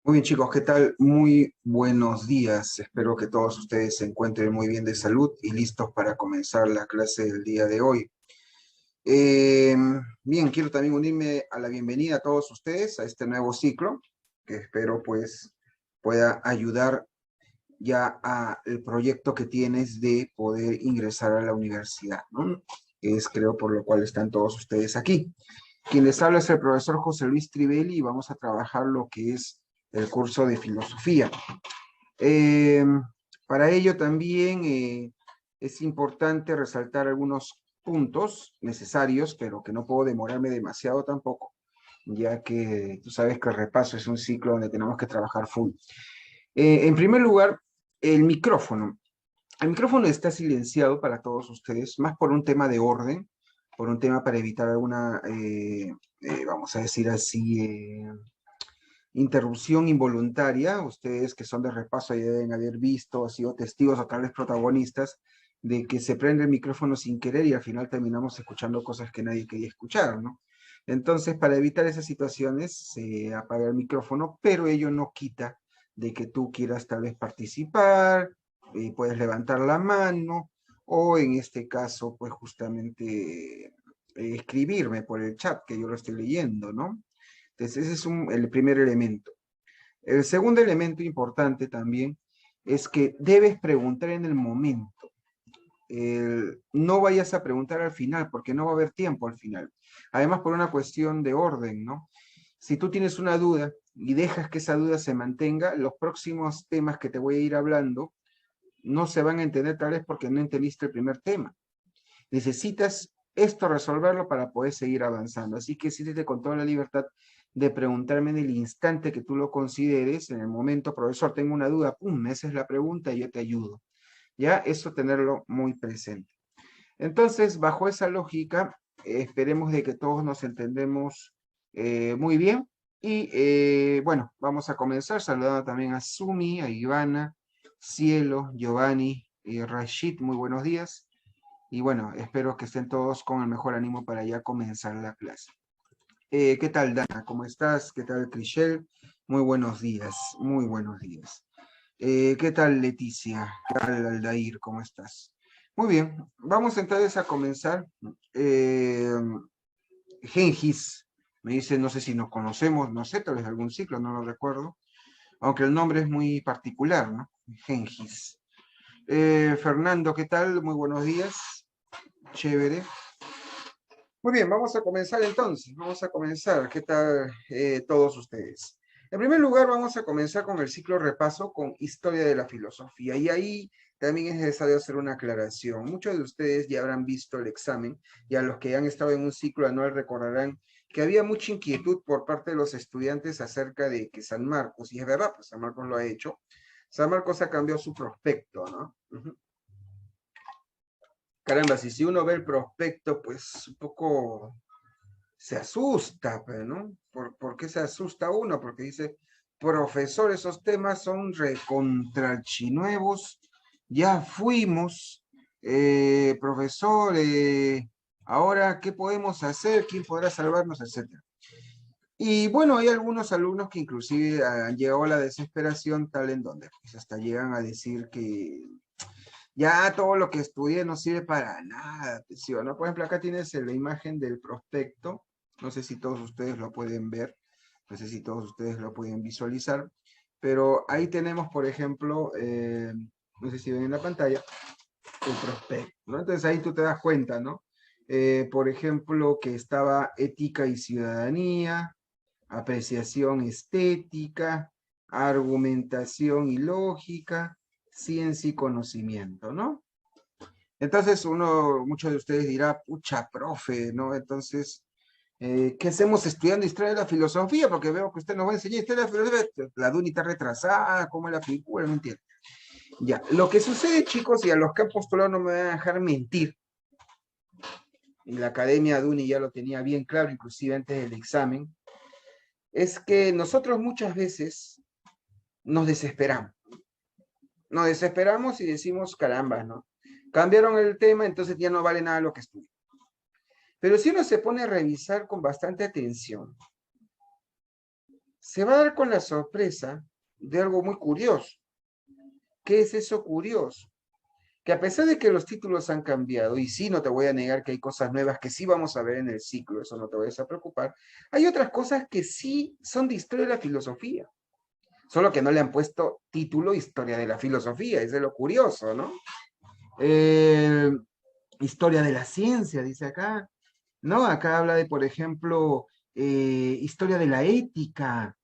Muy bien, chicos, ¿qué tal? Muy buenos días. Espero que todos ustedes se encuentren muy bien de salud y listos para comenzar la clase del día de hoy. Eh, Bien, quiero también unirme a la bienvenida a todos ustedes a este nuevo ciclo, que espero pues pueda ayudar ya al proyecto que tienes de poder ingresar a la universidad, ¿no? Es creo por lo cual están todos ustedes aquí. Quien les habla es el profesor José Luis Trivelli y vamos a trabajar lo que es el curso de filosofía. Eh, para ello también es importante resaltar algunos puntos necesarios, pero que no puedo demorarme demasiado tampoco, ya que tú sabes que el repaso es un ciclo donde tenemos que trabajar full. En primer lugar, el micrófono. El micrófono está silenciado para todos ustedes, más por un tema de orden, por un tema para evitar alguna, vamos a decir así, interrupción involuntaria. Ustedes que son de repaso ya deben haber visto, sido testigos o tal vez protagonistas de que se prende el micrófono sin querer y al final terminamos escuchando cosas que nadie quería escuchar, ¿no? Entonces, para evitar esas situaciones, se apaga el micrófono, pero ello no quita de que tú quieras tal vez participar, puedes levantar la mano, o en este caso, pues justamente escribirme por el chat, que yo lo estoy leyendo, ¿no? Entonces, ese es el primer elemento. El segundo elemento importante también es que debes preguntar en el momento. No vayas a preguntar al final, porque no va a haber tiempo al final. Además, por una cuestión de orden, ¿no? Si tú tienes una duda y dejas que esa duda se mantenga, los próximos temas que te voy a ir hablando no se van a entender tal vez porque no entendiste el primer tema. Necesitas esto resolverlo para poder seguir avanzando. Así que siéntete con toda la libertad de preguntarme en el instante que tú lo consideres, en el momento, profesor, tengo una duda, pum, me haces la pregunta y yo te ayudo. Ya, eso tenerlo muy presente. Entonces, bajo esa lógica, esperemos de que todos nos entendemos muy bien. Y bueno, vamos a comenzar saludando también a Sumi, a Ivana, Cielo, Giovanni y Rashid. Muy buenos días. Y bueno, espero que estén todos con el mejor ánimo para ya comenzar la clase. ¿Qué tal, Dana? ¿Cómo estás? ¿Qué tal, Crishel? Muy buenos días, muy buenos días. ¿Qué tal, Leticia? ¿Qué tal, Aldair? ¿Cómo estás? Muy bien, vamos entonces a comenzar. Eh, Gengis me dice, no sé si nos conocemos, no sé, tal vez algún ciclo, no lo recuerdo, aunque el nombre es muy particular, ¿no? Gengis. Fernando, ¿qué tal? Muy buenos días. Chévere. Muy bien, vamos a comenzar entonces. Vamos a comenzar. ¿Qué tal todos ustedes? En primer lugar, vamos a comenzar con el ciclo repaso con historia de la filosofía. Y ahí también es necesario hacer una aclaración. Muchos de ustedes ya habrán visto el examen y a los que han estado en un ciclo anual recordarán que había mucha inquietud por parte de los estudiantes acerca de que San Marcos, y es verdad, pues San Marcos lo ha hecho, San Marcos ha cambiado su prospecto, ¿no? Caramba, si uno ve el prospecto, pues un poco se asusta, pero, ¿no? ¿Por qué se asusta uno? Porque dice, profesor, esos temas son recontrachinuevos, ya fuimos, profesor, ahora, ¿qué podemos hacer? ¿Quién podrá salvarnos? Etcétera. Y bueno, hay algunos alumnos que inclusive han llegado a la desesperación tal en donde pues hasta llegan a decir que ya todo lo que estudié no sirve para nada, ¿sí o no? Por ejemplo, acá tienes la imagen del prospecto, no sé si todos ustedes lo pueden ver, no sé si todos ustedes lo pueden visualizar, pero ahí tenemos, por ejemplo, no sé si ven en la pantalla, el prospecto, ¿no? Entonces ahí tú te das cuenta, ¿no? Por ejemplo, que estaba ética y ciudadanía, apreciación estética, argumentación y lógica, ciencia y conocimiento, ¿no? Entonces muchos de ustedes dirá, pucha, profe, ¿no? Entonces, ¿qué hacemos estudiando historia de la filosofía? Porque veo que usted nos va a enseñar historia de la filosofía, la DUNI está retrasada, cómo es la figura, no entiendo. Ya, lo que sucede, chicos, y a los que han postulado no me van a dejar mentir, y la Academia DUNI ya lo tenía bien claro, inclusive antes del examen, es que nosotros muchas veces nos desesperamos. Nos desesperamos y decimos, caramba, ¿no? Cambiaron el tema, entonces ya no vale nada lo que estudié. Pero si uno se pone a revisar con bastante atención, se va a dar con la sorpresa de algo muy curioso. ¿Qué es eso curioso? Que a pesar de que los títulos han cambiado, y sí, no te voy a negar que hay cosas nuevas que sí vamos a ver en el ciclo, eso no te vayas a preocupar, hay otras cosas que sí son de historia de la filosofía, solo que no le han puesto título Historia de la Filosofía, eso es lo curioso, ¿no? Historia de la ciencia, dice acá, ¿no? Acá habla de, por ejemplo, historia de la ética,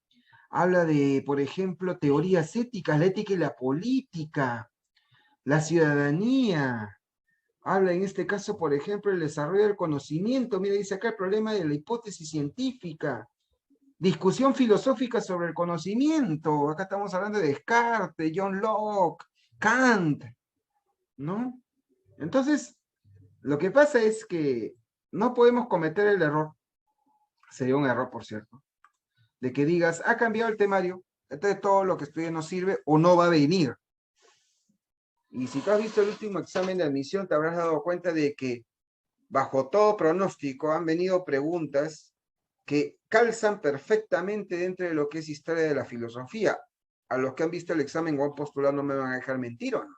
habla de, por ejemplo, teorías éticas, la ética y la política, la ciudadanía, habla en este caso, por ejemplo, el desarrollo del conocimiento, mira, dice acá el problema de la hipótesis científica, discusión filosófica sobre el conocimiento, acá estamos hablando de Descartes, John Locke, Kant, ¿no? Entonces, lo que pasa es que no podemos cometer el error, sería un error, por cierto, de que digas, ha cambiado el temario, entonces todo lo que estudié no sirve o no va a venir. Y si tú has visto el último examen de admisión, te habrás dado cuenta de que bajo todo pronóstico han venido preguntas que calzan perfectamente dentro de lo que es historia de la filosofía. A los que han visto el examen o han postulado no me van a dejar mentir, ¿o no?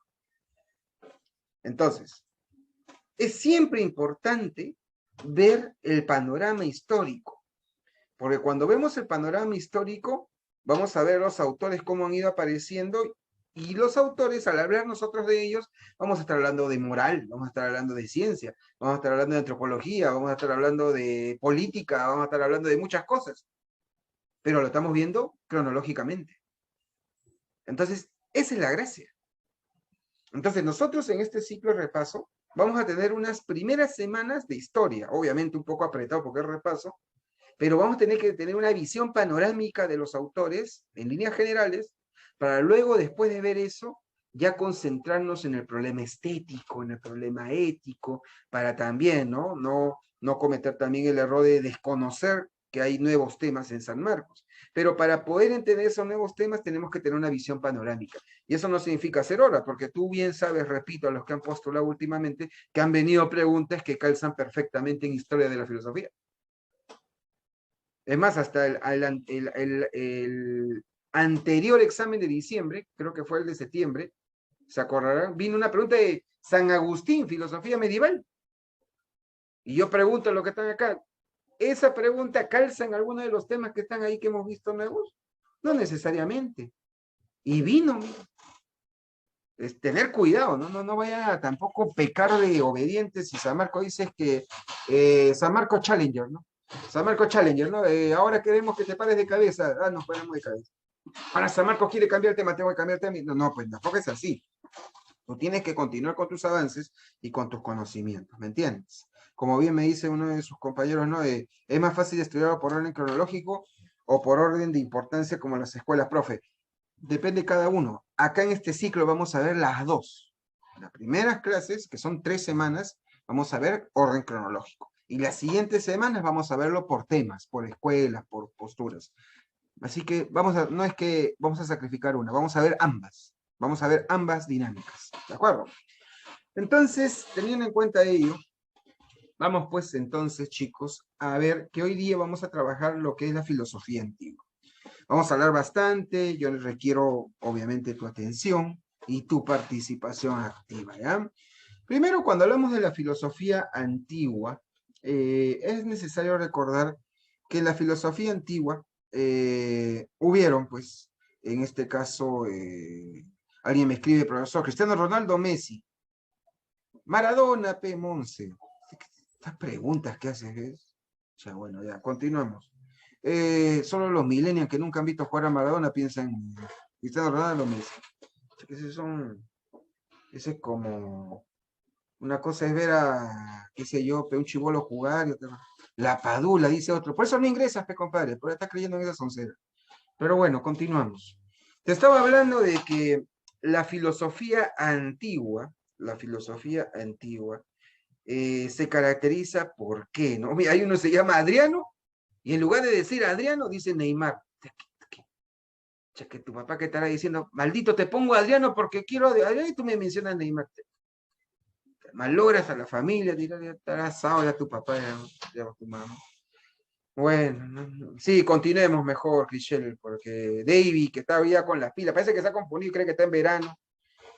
Entonces, es siempre importante ver el panorama histórico, porque cuando vemos el panorama histórico, vamos a ver los autores cómo han ido apareciendo, y los autores, al hablar nosotros de ellos, vamos a estar hablando de moral, vamos a estar hablando de ciencia, vamos a estar hablando de antropología, vamos a estar hablando de política, vamos a estar hablando de muchas cosas, pero lo estamos viendo cronológicamente. Entonces, esa es la gracia. Entonces, nosotros en este ciclo de repaso vamos a tener unas primeras semanas de historia, obviamente un poco apretado porque es repaso, pero vamos a tener que tener una visión panorámica de los autores, en líneas generales, para luego, después de ver eso, ya concentrarnos en el problema estético, en el problema ético, para también, no cometer también el error de desconocer que hay nuevos temas en San Marcos. Pero para poder entender esos nuevos temas tenemos que tener una visión panorámica. Y eso no significa hacer hora, porque tú bien sabes, repito, a los que han postulado últimamente, que han venido preguntas que calzan perfectamente en historia de la filosofía. Es más, hasta el anterior examen de diciembre, creo que fue el de septiembre, ¿se acordarán? Vino una pregunta de San Agustín, filosofía medieval. Y yo pregunto a los que están acá, ¿esa pregunta calza en alguno de los temas que están ahí que hemos visto nuevos? No necesariamente. Y vino, es tener cuidado, no vaya a tampoco pecar de obedientes. Si San Marco dice que San Marco Challenger, ¿no? San Marco Challenger, ¿no? Ahora queremos que te pares de cabeza. Ah, nos ponemos de cabeza. Ahora San Marcos quiere cambiar el tema, tengo que cambiar el tema. No, pues tampoco es así. Tú tienes que continuar con tus avances y con tus conocimientos, ¿me entiendes? Como bien me dice uno de sus compañeros, ¿no? Es más fácil estudiarlo por orden cronológico o por orden de importancia como en las escuelas, profe. Depende de cada uno. Acá en este ciclo vamos a ver las dos. Las primeras clases, que son 3 semanas, vamos a ver orden cronológico. Y las siguientes semanas vamos a verlo por temas, por escuelas, por posturas. Así que no es que vamos a sacrificar una, vamos a ver ambas. Vamos a ver ambas dinámicas. ¿De acuerdo? Entonces, teniendo en cuenta ello, vamos pues entonces, chicos, a ver que hoy día vamos a trabajar lo que es la filosofía antigua. Vamos a hablar bastante, yo les requiero obviamente tu atención y tu participación activa, ¿ya? Primero, cuando hablamos de la filosofía antigua, es necesario recordar que en la filosofía antigua hubieron, pues, en este caso, alguien me escribe, profesor, Cristiano Ronaldo, Messi, Maradona, P. Monse. Estas preguntas que haces, ¿ves? Ya, bueno, ya, continuamos. Solo los millennials que nunca han visto jugar a Maradona piensan en Cristiano Ronaldo, Messi. Ese es como... Una cosa es ver a, qué sé yo, un chibolo jugar y otra. La Padula, dice otro. Por eso no ingresas, compadre, por estar creyendo en esa soncera. Pero bueno, continuamos. Te estaba hablando de que la filosofía antigua se caracteriza por qué, ¿no? Mira, hay uno que se llama Adriano, y en lugar de decir Adriano, dice Neymar. Ya que tu papá que estará diciendo, maldito te pongo Adriano porque quiero a Adriano, y tú me mencionas Neymar. Malogras a la familia, dirá, ya estará asado ya tu papá, ya tu mamá. Bueno, sí, continuemos mejor, Crichel, porque David, que está ya con las pilas, parece que se ha confundido, cree que está en verano.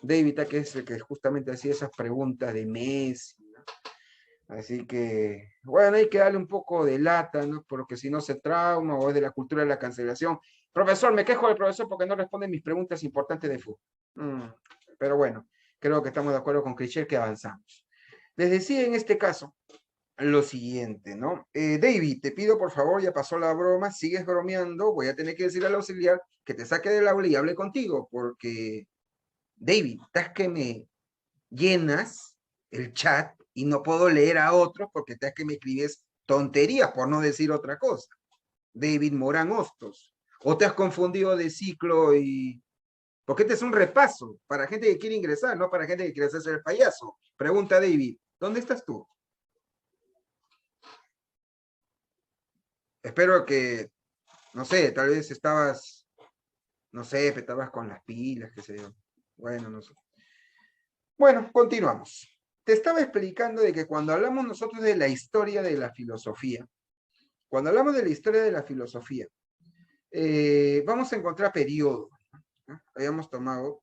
David está que es el que justamente hacía esas preguntas de Messi, ¿no? Así que, bueno, hay que darle un poco de lata, ¿no? Porque si no se trauma o es de la cultura de la cancelación. Profesor, me quejo del profesor porque no responde mis preguntas importantes de fútbol. Pero bueno, creo que estamos de acuerdo con Crichel que avanzamos. Les decía en este caso lo siguiente, ¿no? David, te pido por favor, ya pasó la broma, sigues bromeando, voy a tener que decir al auxiliar que te saque del aula y hable contigo, porque, David, estás que me llenas el chat y no puedo leer a otros porque estás que me escribes tonterías, por no decir otra cosa. David Morán Hostos. O te has confundido de ciclo y... Porque este es un repaso para gente que quiere ingresar, no para gente que quiere hacerse el payaso. Pregunta David, ¿dónde estás tú? Espero que, no sé, tal vez estabas, no sé, estabas con las pilas, qué sé yo. Bueno, no sé. Bueno, continuamos. Te estaba explicando de que cuando hablamos nosotros de la historia de la filosofía, cuando hablamos de la historia de la filosofía, vamos a encontrar periodos, ¿no? Habíamos tomado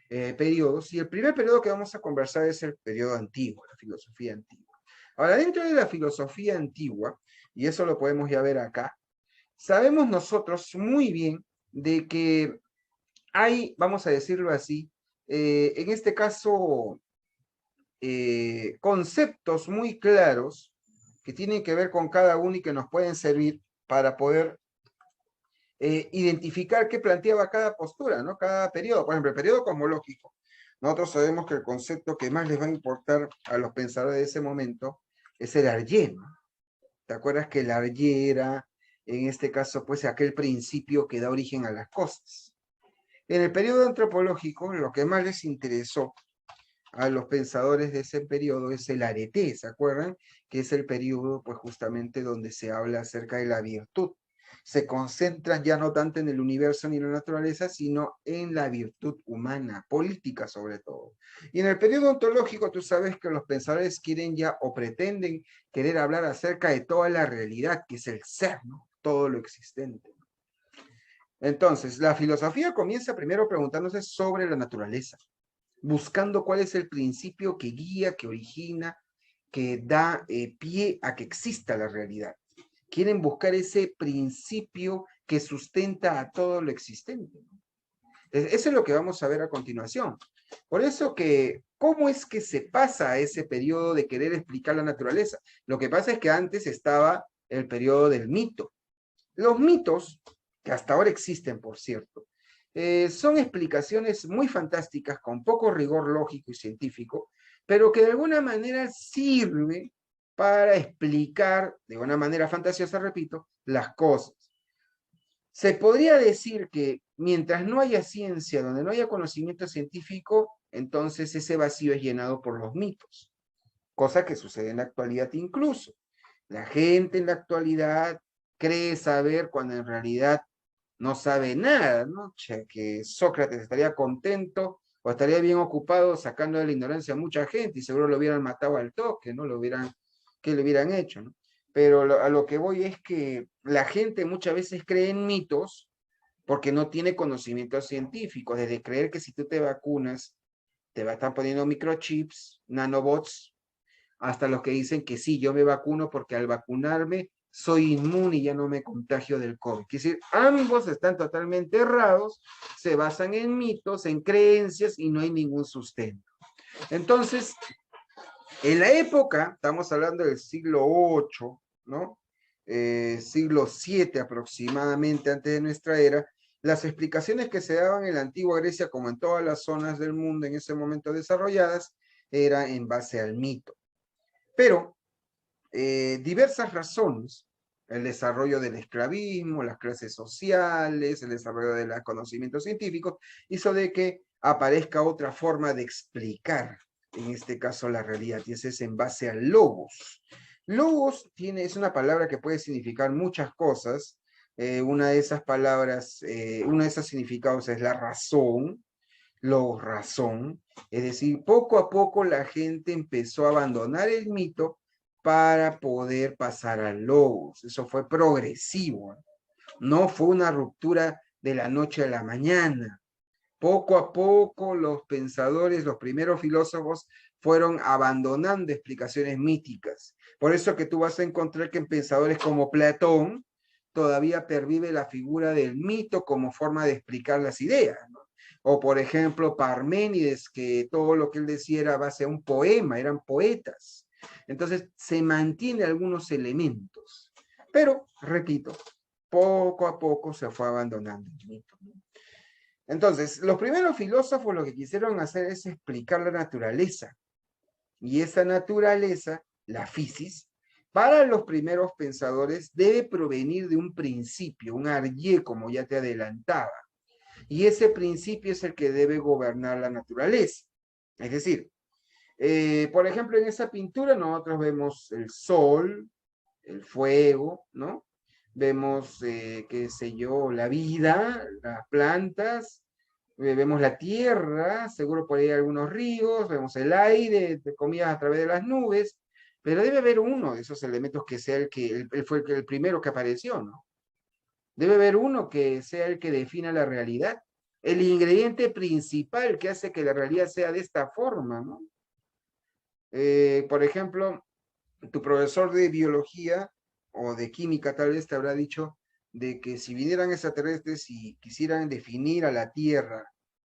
periodos, y el primer periodo que vamos a conversar es el periodo antiguo, la filosofía antigua. Ahora, dentro de la filosofía antigua, y eso lo podemos ya ver acá, sabemos nosotros muy bien de que hay, vamos a decirlo así, en este caso, conceptos muy claros que tienen que ver con cada uno y que nos pueden servir para poder identificar qué planteaba cada postura, ¿no? Cada periodo. Por ejemplo, el periodo cosmológico. Nosotros sabemos que el concepto que más les va a importar a los pensadores de ese momento es el Arye, ¿no? ¿Te acuerdas que el Arye era, en este caso, pues aquel principio que da origen a las cosas? En el periodo antropológico, lo que más les interesó a los pensadores de ese periodo es el arete, ¿se acuerdan? Que es el periodo, pues justamente donde se habla acerca de la virtud. Se concentran ya no tanto en el universo ni en la naturaleza, sino en la virtud humana, política sobre todo. Y en el periodo ontológico, tú sabes que los pensadores quieren ya o pretenden querer hablar acerca de toda la realidad, que es el ser, ¿no? Todo lo existente. Entonces, la filosofía comienza primero preguntándose sobre la naturaleza, buscando cuál es el principio que guía, que origina, que da pie a que exista la realidad. Quieren buscar ese principio que sustenta a todo lo existente. Eso es lo que vamos a ver a continuación. Por eso que, ¿cómo es que se pasa a ese periodo de querer explicar la naturaleza? Lo que pasa es que antes estaba el periodo del mito. Los mitos, que hasta ahora existen, por cierto, son explicaciones muy fantásticas, con poco rigor lógico y científico, pero que de alguna manera sirve para explicar, de una manera fantasiosa, repito, las cosas. Se podría decir que mientras no haya ciencia, donde no haya conocimiento científico, entonces ese vacío es llenado por los mitos, cosa que sucede en la actualidad incluso. La gente en la actualidad cree saber cuando en realidad no sabe nada, ¿no? O sea, que Sócrates estaría contento o estaría bien ocupado sacando de la ignorancia a mucha gente y seguro lo hubieran matado al toque, ¿no? ¿Qué le hubieran hecho, ¿no? Pero a lo que voy es que la gente muchas veces cree en mitos porque no tiene conocimientos científicos, desde creer que si tú te vacunas, te va a estar poniendo microchips, nanobots, hasta los que dicen que sí, yo me vacuno porque al vacunarme soy inmune y ya no me contagio del COVID. Es decir, ambos están totalmente errados, se basan en mitos, en creencias y no hay ningún sustento. Entonces, en la época, estamos hablando del siglo VIII, ¿no? Siglo VII aproximadamente antes de nuestra era, las explicaciones que se daban en la antigua Grecia, como en todas las zonas del mundo en ese momento desarrolladas, era en base al mito. Pero diversas razones, el desarrollo del esclavismo, las clases sociales, el desarrollo de los conocimientos científicos, hizo de que aparezca otra forma de explicar, en este caso, la realidad, y ese es en base al logos. Logos es una palabra que puede significar muchas cosas. Una de esas palabras, uno de esos significados es la razón, razón. Es decir, poco a poco la gente empezó a abandonar el mito para poder pasar al logos. Eso fue progresivo. No fue una ruptura de la noche a la mañana. Poco a poco los pensadores, los primeros filósofos, fueron abandonando explicaciones míticas. Por eso que tú vas a encontrar que en pensadores como Platón todavía pervive la figura del mito como forma de explicar las ideas, ¿no? O por ejemplo Parménides, que todo lo que él decía era base a un poema, eran poetas. Entonces se mantiene algunos elementos, pero repito, poco a poco se fue abandonando el mito, ¿no? Entonces, los primeros filósofos lo que quisieron hacer es explicar la naturaleza. Y esa naturaleza, la physis, para los primeros pensadores debe provenir de un principio, un arjé, como ya te adelantaba. Y ese principio es el que debe gobernar la naturaleza. Es decir, por ejemplo, en esa pintura nosotros vemos el sol, el fuego, ¿no? Vemos, qué sé yo, la vida, las plantas, vemos la tierra, seguro por ahí hay algunos ríos, vemos el aire, te comías a través de las nubes, pero debe haber uno de esos elementos que sea el que él fue el primero que apareció, ¿no? Debe haber uno que sea el que defina la realidad, el ingrediente principal que hace que la realidad sea de esta forma, ¿no? Por ejemplo, tu profesor de biología o de química tal vez te habrá dicho de que si vinieran extraterrestres y quisieran definir a la Tierra,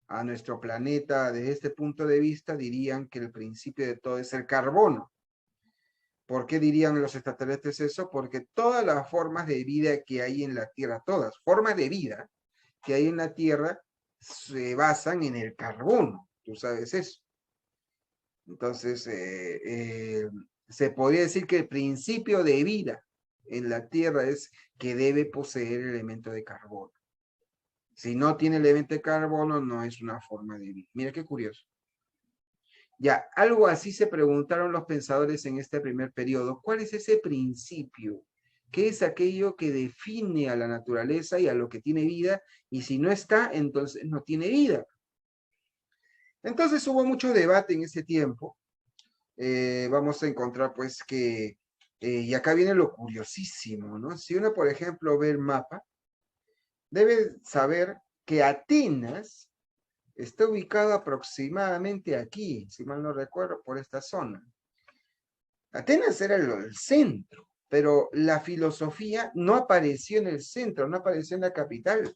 a nuestro planeta, desde este punto de vista, dirían que el principio de todo es el carbono. ¿Por qué dirían los extraterrestres eso? Porque todas las formas de vida que hay en la Tierra, todas formas de vida que hay en la Tierra, se basan en el carbono. Tú sabes eso. Entonces, se podría decir que el principio de vida en la Tierra es que debe poseer el elemento de carbono. Si no tiene elemento de carbono, no es una forma de vida. Mira qué curioso. Ya, algo así se preguntaron los pensadores en este primer periodo. ¿Cuál es ese principio? ¿Qué es aquello que define a la naturaleza y a lo que tiene vida? Y si no está, entonces no tiene vida. Entonces hubo mucho debate en ese tiempo. Vamos a encontrar pues que, y acá viene lo curiosísimo, ¿no? Si uno, por ejemplo, ve el mapa, debe saber que Atenas está ubicado aproximadamente aquí, si mal no recuerdo, por esta zona. Atenas era el centro, pero la filosofía no apareció en el centro, no apareció en la capital,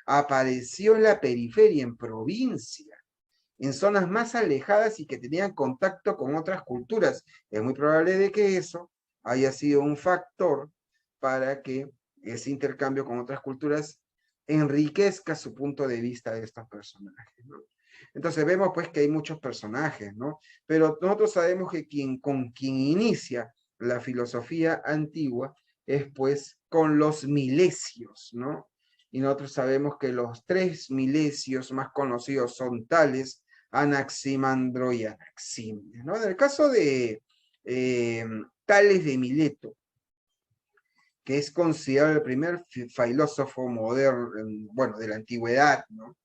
apareció en la periferia, en provincia, en zonas más alejadas y que tenían contacto con otras culturas. Es muy probable de que eso haya sido un factor para que ese intercambio con otras culturas enriquezca su punto de vista de estos personajes, ¿no? Entonces vemos pues que hay muchos personajes, ¿no? Pero nosotros sabemos que con quien inicia la filosofía antigua es pues con los milesios, ¿no? Y nosotros sabemos que los tres milesios más conocidos son Tales, Anaximandro y Anaxímenes, ¿no? En el caso de Tales de Mileto, que es considerado el primer filósofo moderno, bueno, de la antigüedad, ¿no?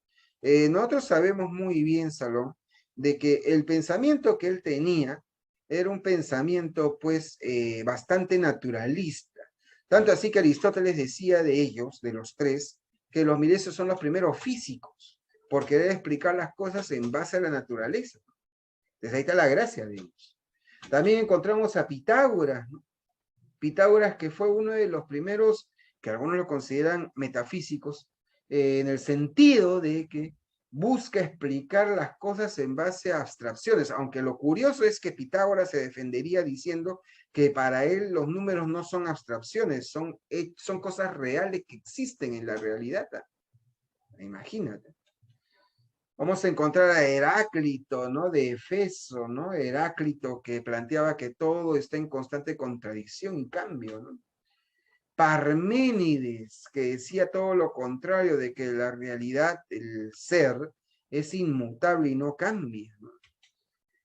Nosotros sabemos muy bien, Salón, de que el pensamiento que él tenía era un pensamiento, pues, bastante naturalista. Tanto así que Aristóteles decía de ellos, de los tres, que los milesios son los primeros físicos, por querer explicar las cosas en base a la naturaleza. Entonces ahí está la gracia de ellos. También encontramos a Pitágoras, ¿no? Pitágoras, que fue uno de los primeros, que algunos lo consideran metafísicos, en el sentido de que busca explicar las cosas en base a abstracciones, aunque lo curioso es que Pitágoras se defendería diciendo que para él los números no son abstracciones, son cosas reales que existen en la realidad. Imagínate. Vamos a encontrar a Heráclito, ¿no? De Efeso, ¿no? Heráclito que planteaba que todo está en constante contradicción y cambio, ¿no? Parménides, que decía todo lo contrario, de que la realidad, el ser, es inmutable y no cambia, ¿no?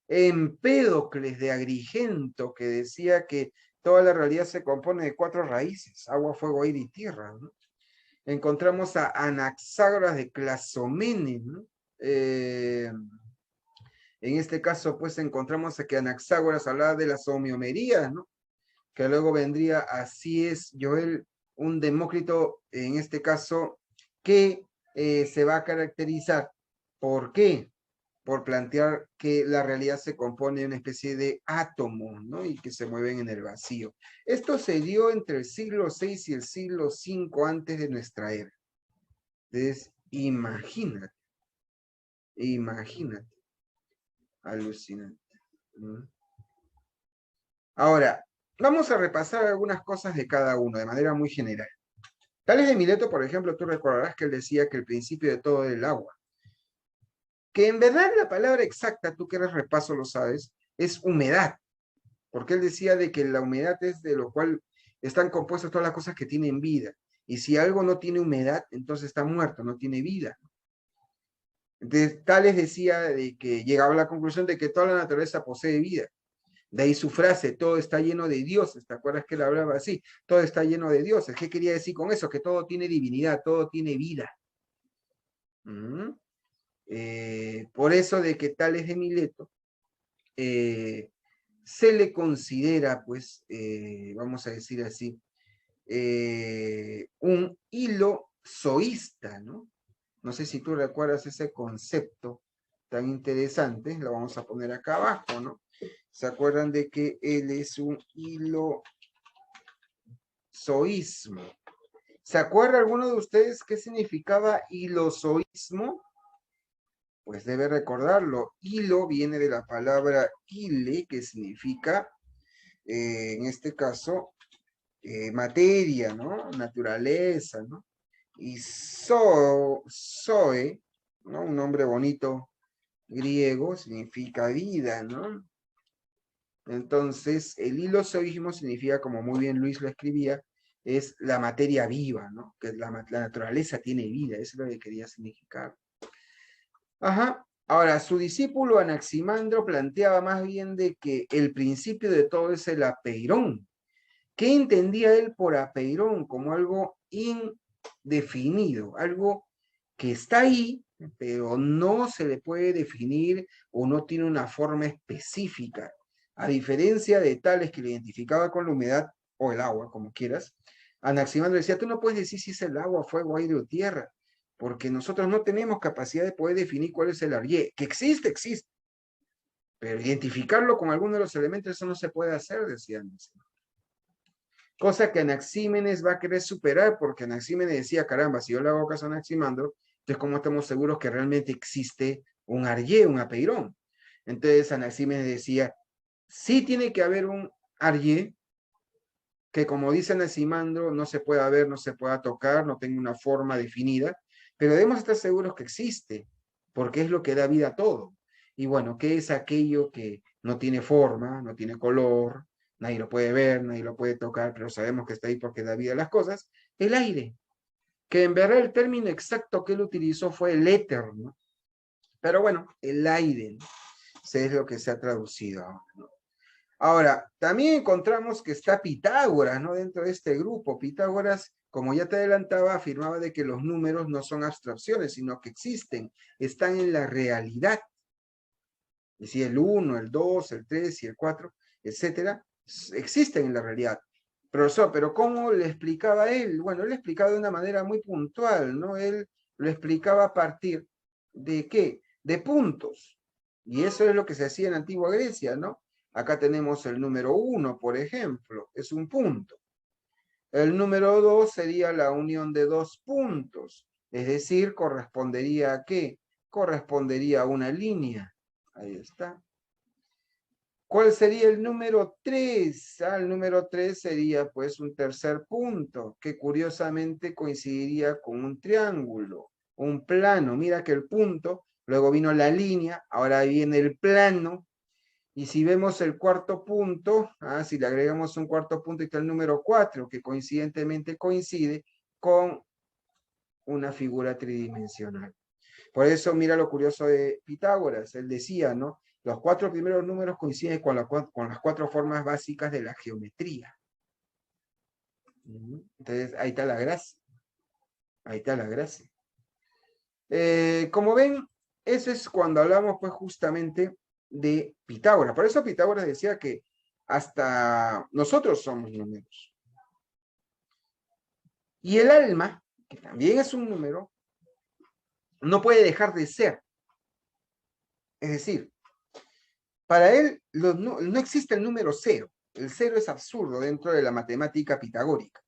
Empédocles de Agrigento, que decía que toda la realidad se compone de 4 raíces, agua, fuego, aire y tierra, ¿no? Encontramos a Anaxágoras de Clazomenes, ¿no? En este caso, pues encontramos que Anaxágoras hablaba de las homeomerías, ¿no? que luego vendría así es, Joel, un Demócrito, en este caso, que se va a caracterizar. ¿Por qué? Por plantear que la realidad se compone de una especie de átomos, ¿no? Y que se mueven en el vacío. Esto se dio entre el siglo VI y el siglo V antes de nuestra era. Entonces, imagínate, imagínate, alucinante. ¿Mm? Ahora, vamos a repasar algunas cosas de cada uno de manera muy general. Tales de Mileto, por ejemplo, tú recordarás que él decía que el principio de todo es el agua. Que en verdad la palabra exacta, tú que eres repaso lo sabes, es humedad. Porque él decía de que la humedad es de lo cual están compuestas todas las cosas que tienen vida. Y si algo no tiene humedad, entonces está muerto, no tiene vida. Entonces, Tales decía de que llegaba a la conclusión de que toda la naturaleza posee vida. De ahí su frase, todo está lleno de dioses. ¿Te acuerdas que él hablaba así? Todo está lleno de dioses. ¿Qué quería decir con eso? Que todo tiene divinidad, todo tiene vida. Por eso de que Tales de Mileto se le considera, pues, vamos a decir así, un hilo zoísta, ¿no? No sé si tú recuerdas ese concepto tan interesante, lo vamos a poner acá abajo, ¿no? ¿Se acuerdan de que él es un hilozoísmo? ¿Se acuerda alguno de ustedes qué significaba hilozoísmo? Pues debe recordarlo. Hilo viene de la palabra hile, que significa, en este caso, materia, ¿no? Naturaleza, ¿no? Y zoe, ¿no? Un nombre bonito griego, significa vida, ¿no? Entonces, el hilozoísmo significa, como muy bien Luis lo escribía, es la materia viva, ¿no? Que la naturaleza tiene vida, eso es lo que quería significar. Ajá. Ahora, su discípulo Anaximandro planteaba más bien de que el principio de todo es el apeirón. ¿Qué entendía él por apeirón? Como algo indefinido, algo que está ahí, pero no se le puede definir o no tiene una forma específica. A diferencia de Tales que le identificaba con la humedad o el agua, como quieras, Anaximandro decía, tú no puedes decir si es el agua, fuego, aire o tierra, porque nosotros no tenemos capacidad de poder definir cuál es el arjé. Que existe, existe, pero identificarlo con alguno de los elementos, eso no se puede hacer, decía Anaximandro. Cosa que Anaxímenes va a querer superar, porque Anaxímenes decía, caramba, si yo le hago caso a Anaximandro, entonces ¿cómo estamos seguros que realmente existe un arjé, un apeirón? Entonces Anaxímenes decía, sí tiene que haber un arjé, que como dice Anaximandro, no se pueda ver, no se pueda tocar, no tenga una forma definida, pero debemos estar seguros que existe, porque es lo que da vida a todo. Y bueno, ¿qué es aquello que no tiene forma, no tiene color, nadie lo puede ver, nadie lo puede tocar, pero sabemos que está ahí porque da vida a las cosas? El aire, que en verdad el término exacto que él utilizó fue el éter, ¿no? Pero bueno, el aire, ¿no? Ese es lo que se ha traducido ahora, ¿no? Ahora, también encontramos que está Pitágoras, ¿no? Dentro de este grupo. Pitágoras, como ya te adelantaba, afirmaba de que los números no son abstracciones, sino que existen, están en la realidad. Decía el 1, el 2, el 3 y el 4, etcétera, existen en la realidad. Profesor, pero ¿cómo le explicaba él? Bueno, él le explicaba de una manera muy puntual, ¿no? Él lo explicaba a partir de ¿qué? De puntos. Y eso es lo que se hacía en Antigua Grecia, ¿no? Acá tenemos el número 1, por ejemplo, es un punto. El número 2 sería la unión de dos puntos, es decir, correspondería a ¿qué? Correspondería a una línea. Ahí está. ¿Cuál sería el número 3? El número 3 sería pues un tercer punto, que curiosamente coincidiría con un triángulo, un plano. Mira que el punto, luego vino la línea, ahora viene el plano. Y si vemos el cuarto punto, si le agregamos un cuarto punto, está el número 4, que coincidentemente coincide con una figura tridimensional. Por eso, mira lo curioso de Pitágoras, él decía, ¿no? Los 4 primeros números coinciden con las 4 formas básicas de la geometría. Entonces, ahí está la gracia. Ahí está la gracia. Como ven, eso es cuando hablamos, pues, justamente de Pitágoras. Por eso Pitágoras decía que hasta nosotros somos números. Y el alma, que también es un número, no puede dejar de ser. Es decir, para él no existe el número cero. El cero es absurdo dentro de la matemática pitagórica.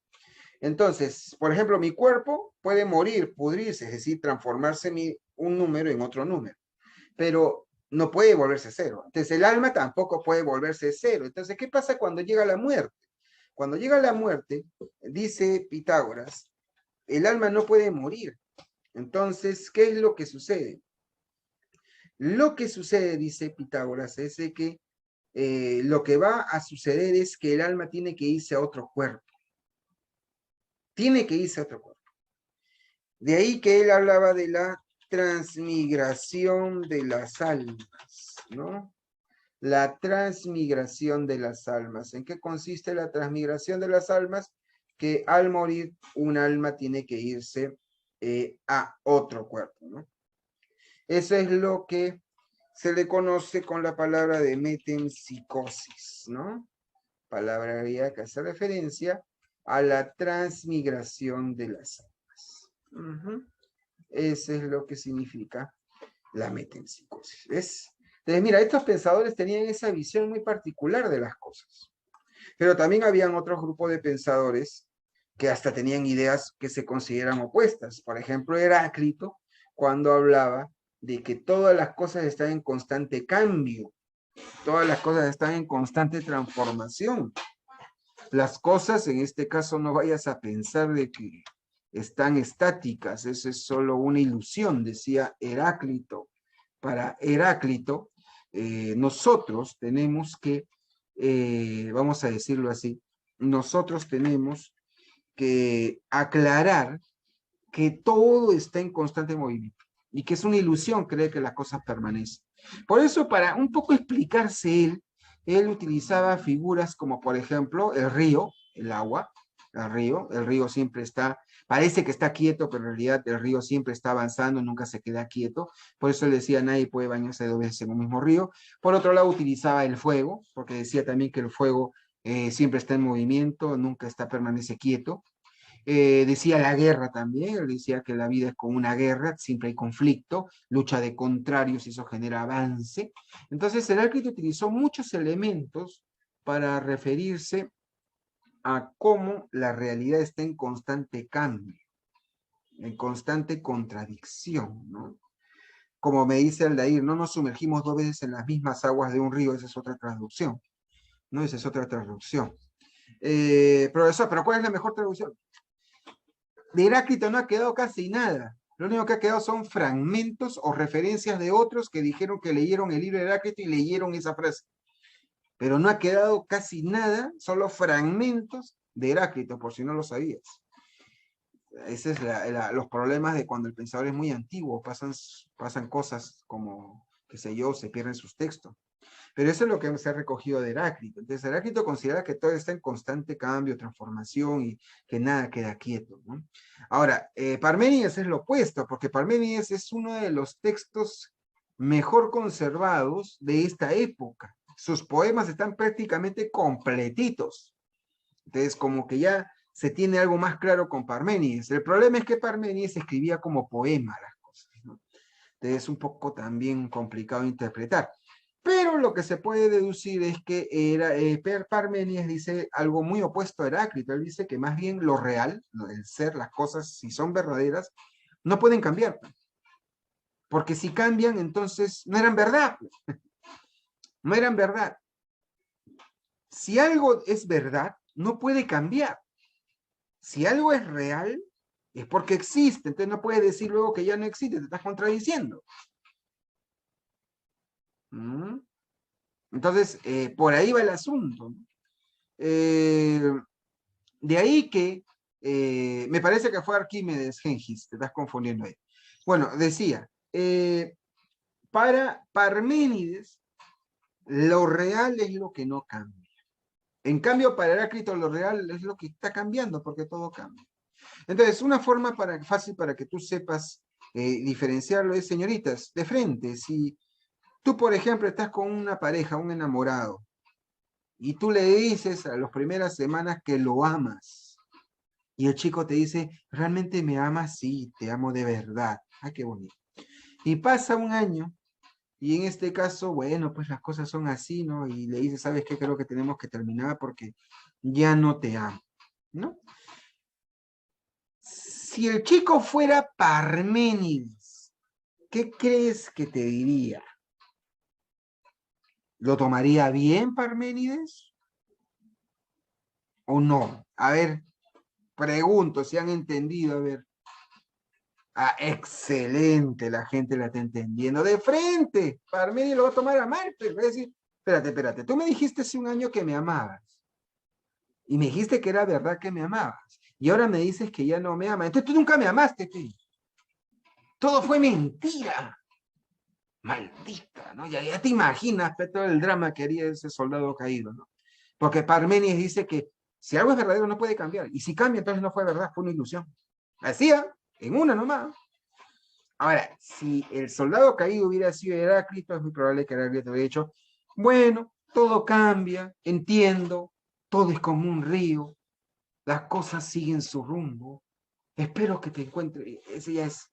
Entonces, por ejemplo, mi cuerpo puede morir, pudrirse, es decir, transformarse un número en otro número, pero no puede volverse cero. Entonces, el alma tampoco puede volverse cero. Entonces, ¿qué pasa cuando llega la muerte? Cuando llega la muerte, dice Pitágoras, el alma no puede morir. Entonces, ¿qué es lo que sucede? Lo que sucede, dice Pitágoras, es de que lo que va a suceder es que el alma tiene que irse a otro cuerpo. Tiene que irse a otro cuerpo. De ahí que él hablaba de la transmigración de las almas, ¿no? La transmigración de las almas. ¿En qué consiste la transmigración de las almas? Que al morir un alma tiene que irse a otro cuerpo, ¿no? Eso es lo que se le conoce con la palabra de metempsicosis, ¿no? Palabra griega que hace referencia a la transmigración de las almas. Eso es lo que significa la metempsicosis. ¿Ves? Entonces, mira, estos pensadores tenían esa visión muy particular de las cosas. Pero también habían otros grupos de pensadores que hasta tenían ideas que se consideran opuestas. Por ejemplo, Heráclito, cuando hablaba de que todas las cosas están en constante cambio, todas las cosas están en constante transformación. Las cosas, en este caso, no vayas a pensar de que están estáticas, eso es solo una ilusión, decía Heráclito. Para Heráclito, nosotros tenemos que, vamos a decirlo así, nosotros tenemos que aclarar que todo está en constante movimiento y que es una ilusión creer que las cosas permanecen. Por eso, para un poco explicarse él utilizaba figuras como, por ejemplo, el río, el agua, el río siempre está, parece que está quieto, pero en realidad el río siempre está avanzando, nunca se queda quieto. Por eso él decía, nadie puede bañarse 2 veces en un mismo río. Por otro lado, utilizaba el fuego, porque decía también que el fuego siempre está en movimiento, nunca permanece quieto. Decía la guerra también, él decía que la vida es como una guerra, siempre hay conflicto, lucha de contrarios y eso genera avance. Entonces Heráclito utilizó muchos elementos para referirse a cómo la realidad está en constante cambio, en constante contradicción, ¿no? Como me dice Aldair, no nos sumergimos 2 veces en las mismas aguas de un río, esa es otra traducción, ¿no? Esa es otra traducción. Profesor, ¿pero cuál es la mejor traducción? De Heráclito no ha quedado casi nada. Lo único que ha quedado son fragmentos o referencias de otros que dijeron que leyeron el libro de Heráclito y leyeron esa frase. Pero no ha quedado casi nada, solo fragmentos de Heráclito, por si no lo sabías. Ese es los problemas de cuando el pensador es muy antiguo, pasan cosas como, qué sé yo, se pierden sus textos. Pero eso es lo que se ha recogido de Heráclito. Entonces, Heráclito considera que todo está en constante cambio, transformación y que nada queda quieto, ¿no? Ahora, Parménides es lo opuesto, porque Parménides es uno de los textos mejor conservados de esta época. Sus poemas están prácticamente completitos. Entonces, como que ya se tiene algo más claro con Parménides. El problema es que Parménides escribía como poema las cosas, ¿no? Entonces, es un poco también complicado interpretar. Pero lo que se puede deducir es que Parménides dice algo muy opuesto a Heráclito. Él dice que más bien lo real, el ser, las cosas, si son verdaderas, no pueden cambiar. Porque si cambian, entonces no eran verdad. No eran verdad. Si algo es verdad, no puede cambiar. Si algo es real, es porque existe. Entonces no puedes decir luego que ya no existe, te estás contradiciendo. Entonces, por ahí va el asunto. De ahí que me parece que fue Arquímedes, Gengis, te estás confundiendo ahí. Bueno, decía, para Parménides, lo real es lo que no cambia. En cambio, para Heráclito, lo real es lo que está cambiando, porque todo cambia. Entonces, una forma fácil para que tú sepas diferenciarlo es, señoritas, de frente, si tú, por ejemplo, estás con una pareja, un enamorado, y tú le dices a las primeras semanas que lo amas, y el chico te dice, ¿realmente me amas? Sí, te amo de verdad. Ah, qué bonito. Y pasa un año, y en este caso, bueno, pues las cosas son así, ¿no? Y le dices, ¿sabes qué? Creo que tenemos que terminar porque ya no te amo, ¿no? Si el chico fuera Parménides, ¿qué crees que te diría? ¿Lo tomaría bien Parménides o no? A ver, pregunto si han entendido, a ver. Ah, excelente, la gente la está entendiendo. De frente, Parménides lo va a tomar a mal, pero va a decir, espérate, tú me dijiste hace un año que me amabas, y me dijiste que era verdad que me amabas, y ahora me dices que ya no me amas, entonces tú nunca me amaste, ¿qué? Todo fue mentira. Maldita, ¿no? Ya te imaginas todo el drama que haría ese soldado caído, ¿no? Porque Parménides dice que si algo es verdadero no puede cambiar, y si cambia entonces no fue verdad, fue una ilusión. Hacía en una nomás. Ahora, si el soldado caído hubiera sido Heráclito, es muy probable que Heráclito hubiera dicho, bueno, todo cambia, entiendo, todo es como un río, las cosas siguen su rumbo, espero que te encuentre. Ese ya es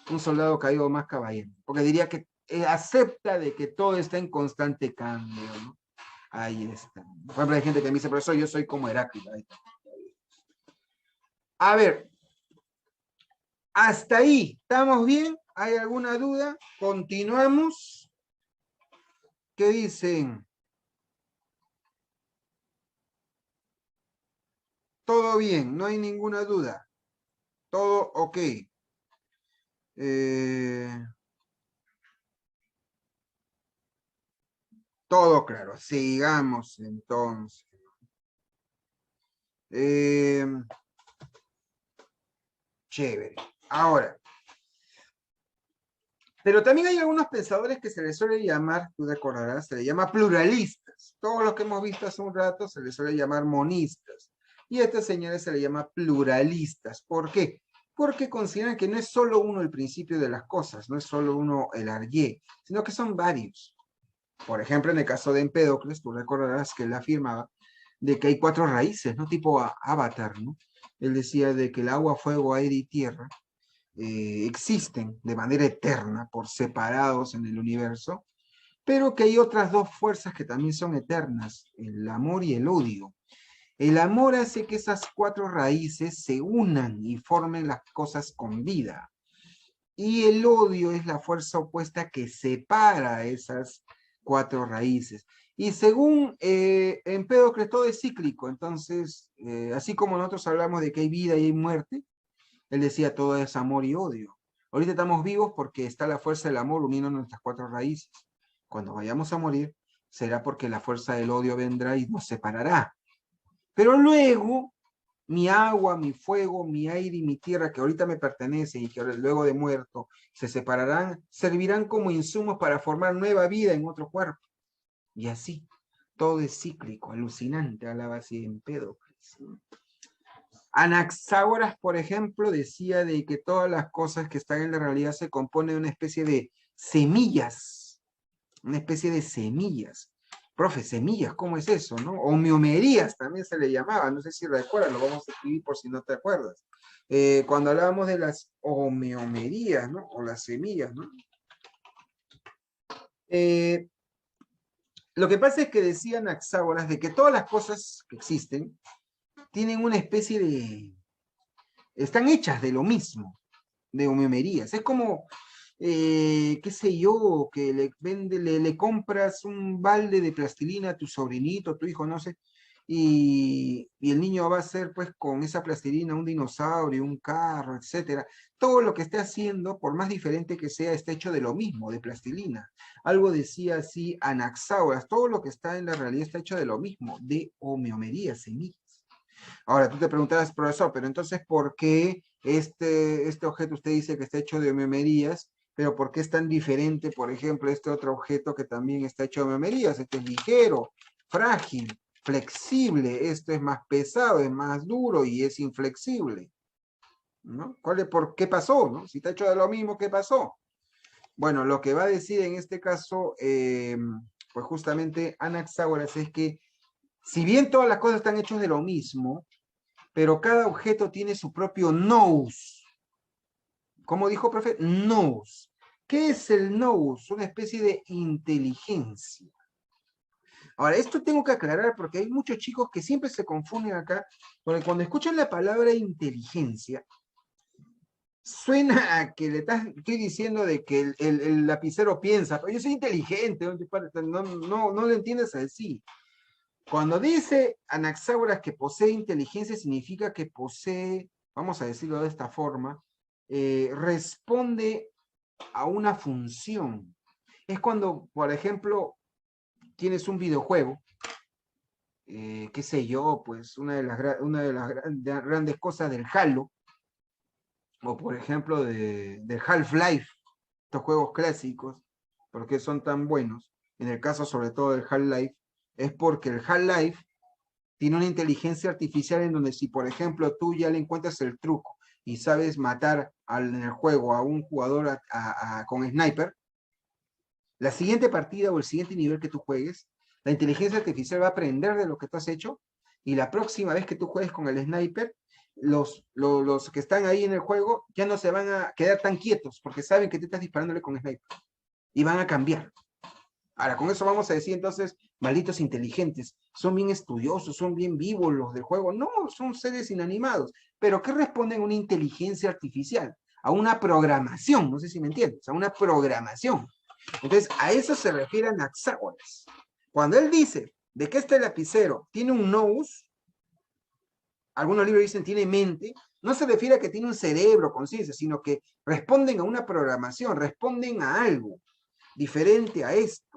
un soldado caído más caballero, porque diría que acepta de que todo está en constante cambio, ¿no? Ahí está. Por ejemplo, hay gente que me dice, profesor, yo soy como Heráclito. A ver, hasta ahí, ¿estamos bien? ¿Hay alguna duda? Continuamos. ¿Qué dicen? Todo bien, no hay ninguna duda. Todo ok. Eh, todo claro. Sigamos entonces. Eh, chévere. Ahora, pero también hay algunos pensadores que se les suele llamar, tú recordarás, se les llama pluralistas. Todos los que hemos visto hace un rato se les suele llamar monistas. Y a estos señores se les llama pluralistas. ¿Por qué? Porque consideran que no es solo uno el principio de las cosas, no es solo uno el arjé, sino que son varios. Por ejemplo, en el caso de Empédocles, tú recordarás que él afirmaba de que hay 4 raíces, ¿no? Tipo Avatar, ¿no? Él decía de que el agua, fuego, aire y tierra existen de manera eterna, por separados en el universo, pero que hay otras 2 fuerzas que también son eternas, el amor y el odio. El amor hace que esas 4 raíces se unan y formen las cosas con vida. Y el odio es la fuerza opuesta que separa esas 4 raíces. Y según Empédocles, todo es cíclico. Entonces, así como nosotros hablamos de que hay vida y hay muerte, él decía todo es amor y odio. Ahorita estamos vivos porque está la fuerza del amor uniendo nuestras 4 raíces. Cuando vayamos a morir, será porque la fuerza del odio vendrá y nos separará. Pero luego, mi agua, mi fuego, mi aire y mi tierra, que ahorita me pertenecen y que luego de muerto se separarán, servirán como insumos para formar nueva vida en otro cuerpo. Y así, todo es cíclico, alucinante, hablaba así en Empédocles. Anaxágoras, por ejemplo, decía de que todas las cosas que están en la realidad se componen de una especie de semillas, una especie de semillas. Profe, semillas, ¿cómo es eso, no? Homeomerías también se le llamaba, no sé si recuerdas, lo vamos a escribir por si no te acuerdas. Cuando hablábamos de las homeomerías, ¿no? O las semillas, ¿no? Lo que pasa es que decían Anaxágoras de que todas las cosas que existen tienen una especie de... están hechas de lo mismo, de homeomerías. Es como, qué sé yo, que le compras un balde de plastilina a tu sobrinito, tu hijo, no sé, y el niño va a hacer pues con esa plastilina un dinosaurio, un carro, etcétera. Todo lo que esté haciendo, por más diferente que sea, está hecho de lo mismo, de plastilina. Algo decía así Anaxágoras, todo lo que está en la realidad está hecho de lo mismo, de homeomerías, semillas. Ahora, tú te preguntarás, profesor, pero entonces, ¿por qué este objeto usted dice que está hecho de homeomerías, pero por qué es tan diferente, por ejemplo, este otro objeto que también está hecho de homeomerías? Este es ligero, frágil, flexible, esto es más pesado, es más duro y es inflexible, ¿no? ¿Por qué pasó, no? Si está hecho de lo mismo, ¿qué pasó? Bueno, lo que va a decir en este caso, pues justamente Anaxágoras es que Si bien todas las cosas están hechas de lo mismo, pero cada objeto tiene su propio nous. ¿Cómo dijo, profe? Nous. ¿Qué es el nous? Una especie de inteligencia. Ahora, esto tengo que aclarar porque hay muchos chicos que siempre se confunden acá, porque cuando escuchan la palabra inteligencia, suena a que estoy diciendo de que el lapicero piensa, pero yo soy inteligente, no lo entiendes así. Cuando dice Anaxágoras que posee inteligencia, significa que posee, vamos a decirlo de esta forma, responde a una función. Es cuando, por ejemplo, tienes un videojuego, qué sé yo, pues una de las grandes cosas del Halo, o por ejemplo del Half-Life, estos juegos clásicos, ¿por qué son tan buenos? En el caso sobre todo del Half-Life, es porque el Half-Life tiene una inteligencia artificial en donde si por ejemplo tú ya le encuentras el truco y sabes matar en el juego a un jugador con sniper, la siguiente partida o el siguiente nivel que tú juegues, la inteligencia artificial va a aprender de lo que tú has hecho y la próxima vez que tú juegues con el sniper, los que están ahí en el juego ya no se van a quedar tan quietos porque saben que tú estás disparándole con sniper y van a cambiar. Ahora, con eso vamos a decir entonces, malditos inteligentes, son bien estudiosos, son bien vivos los del juego. No, son seres inanimados, pero ¿qué responden a una inteligencia artificial? A una programación, no sé si me entiendes, a una programación. Entonces, a eso se refiere Anaxágoras. Cuando él dice de que este lapicero tiene un nous, algunos libros dicen tiene mente, no se refiere a que tiene un cerebro, conciencia, sino que responden a una programación, responden a algo diferente a esto.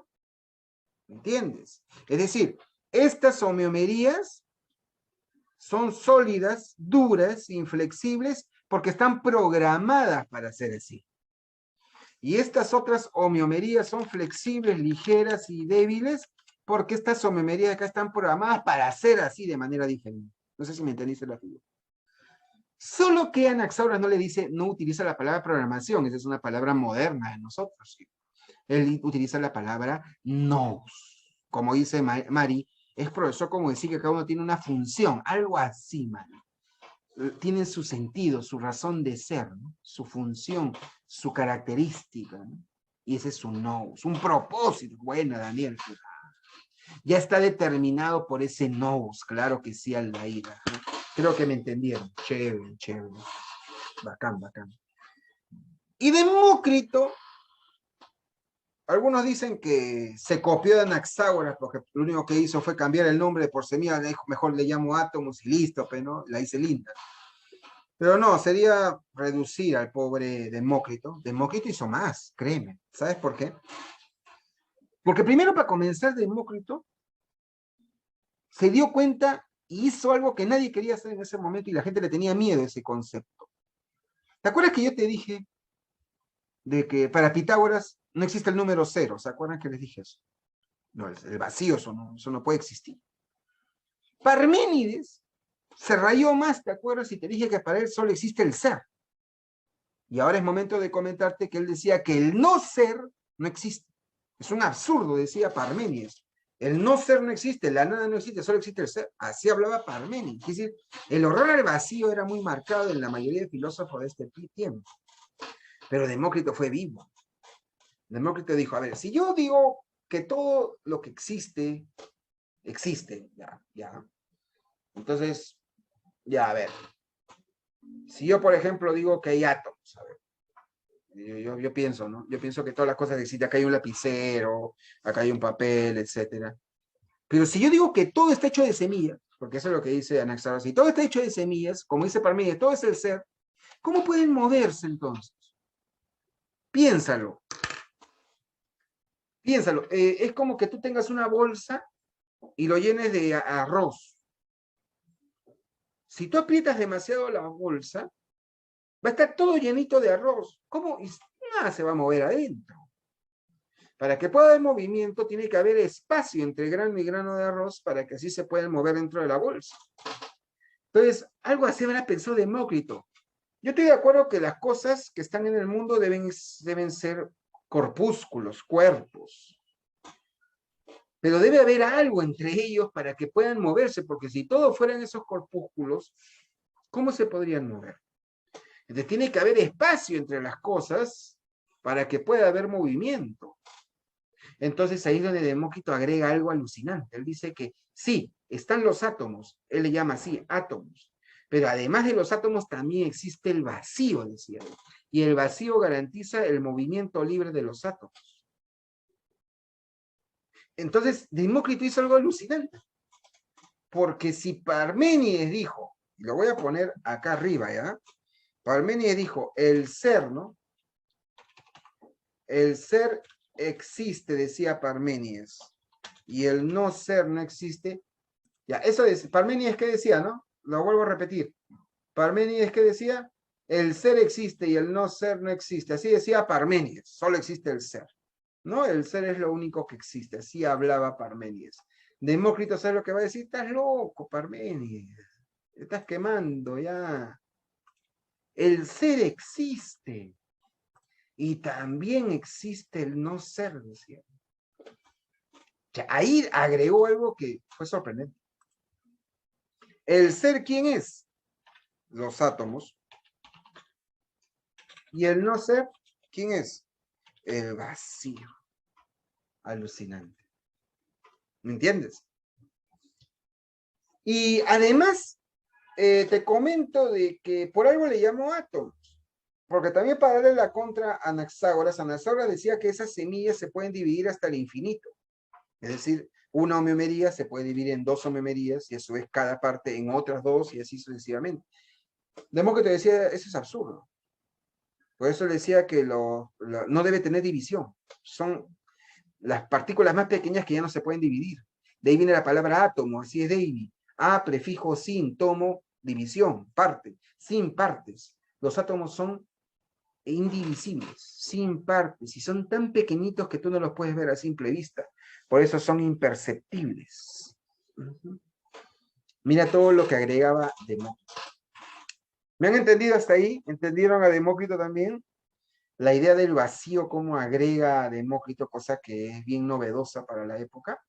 ¿Entiendes? Es decir, estas homeomerías son sólidas, duras, inflexibles, porque están programadas para ser así. Y estas otras homeomerías son flexibles, ligeras y débiles, porque estas homeomerías acá están programadas para ser así de manera diferente. No sé si me entendiste la figura. Solo que Anaxágoras no le dice, no utiliza la palabra programación, esa es una palabra moderna de nosotros. ¿Sí? Él utiliza la palabra nous. Como dice Mari, es profesor como decir que cada uno tiene una función, algo así, Mari. Tienen su sentido, su razón de ser, ¿no? Su función, su característica, ¿no? Y ese es su nous, un propósito. Bueno, Daniel, ya está determinado por ese nous, claro que sí, Aldaíra, ¿no? Creo que me entendieron. Chévere, chévere. Bacán, bacán. Y Demócrito, algunos dicen que se copió de Anaxágoras porque lo único que hizo fue cambiar el nombre por semilla, mejor le llamo átomos y listo, pero no, la hice linda. Pero no, sería reducir al pobre Demócrito. Demócrito hizo más, créeme. ¿Sabes por qué? Porque primero, para comenzar, Demócrito se dio cuenta y hizo algo que nadie quería hacer en ese momento y la gente le tenía miedo a ese concepto. ¿Te acuerdas que yo te dije de que para Pitágoras no existe el número cero? ¿Se acuerdan que les dije eso? No, el vacío, eso no puede existir. Parménides se rayó más, ¿te acuerdas? Y te dije que para él solo existe el ser. Y ahora es momento de comentarte que él decía que el no ser no existe. Es un absurdo, decía Parménides. El no ser no existe, la nada no existe, solo existe el ser. Así hablaba Parménides. Es decir, el horror al vacío era muy marcado en la mayoría de filósofos de este tiempo. Pero Demócrito fue vivo. Demócrito dijo, a ver, si yo digo que todo lo que existe, existe, ya. Entonces, ya, a ver. Si yo, por ejemplo, digo que hay átomos, a ver. Yo pienso, ¿no? Yo pienso que todas las cosas existen. Acá hay un lapicero, acá hay un papel, etc. Pero si yo digo que todo está hecho de semillas, porque eso es lo que dice Anaxágoras, si todo está hecho de semillas, como dice Parménides, todo es el ser, ¿cómo pueden moverse entonces? Piénsalo. Piénsalo. Es como que tú tengas una bolsa y lo llenes de arroz. Si tú aprietas demasiado la bolsa, va a estar todo llenito de arroz. ¿Cómo? Y nada se va a mover adentro. Para que pueda haber movimiento, tiene que haber espacio entre grano y grano de arroz para que así se puedan mover dentro de la bolsa. Entonces, algo así habrá pensado Demócrito. Yo estoy de acuerdo que las cosas que están en el mundo deben ser corpúsculos, cuerpos. Pero debe haber algo entre ellos para que puedan moverse, porque si todos fueran esos corpúsculos, ¿cómo se podrían mover? Entonces tiene que haber espacio entre las cosas para que pueda haber movimiento. Entonces ahí es donde Demócrito agrega algo alucinante. Él dice que sí, están los átomos, él le llama así, átomos, pero además de los átomos también existe el vacío, decía él, y el vacío garantiza el movimiento libre de los átomos. Entonces Demócrito hizo algo alucinante, porque si Parménides dijo, y lo voy a poner acá arriba, ¿ya? Parménides dijo, el ser, ¿no? El ser existe, decía Parménides, y el no ser no existe. Ya, eso es, Parménides, ¿qué decía, no? Lo vuelvo a repetir. Parménides, ¿qué decía? El ser existe y el no ser no existe. Así decía Parménides, solo existe el ser. ¿No? El ser es lo único que existe. Así hablaba Parménides. Demócrito, ¿sabes lo que va a decir? Estás loco, Parménides. Estás quemando ya. El ser existe. Y también existe el no ser, decía. O sea, ahí agregó algo que fue sorprendente. ¿El ser quién es? Los átomos. ¿Y el no ser quién es? El vacío. Alucinante. ¿Me entiendes? Y además, te comento de que por algo le llamo átomos. Porque también para darle la contra a Anaxágoras decía que esas semillas se pueden dividir hasta el infinito. Es decir, una homeomería se puede dividir en dos homeomerías y eso es cada parte en otras dos y así sucesivamente. Demócrito decía, eso es absurdo. Por eso le decía que no debe tener división. Son las partículas más pequeñas que ya no se pueden dividir. De ahí viene la palabra átomo, así es Davy. A, prefijo sin, tomo, división, parte, sin partes. Los átomos son indivisibles, sin partes, y son tan pequeñitos que tú no los puedes ver a simple vista. Por eso son imperceptibles. Mira todo lo que agregaba Demócrito. ¿Me han entendido hasta ahí? ¿Entendieron a Demócrito también? La idea del vacío, cómo agrega a Demócrito, cosa que es bien novedosa para la época.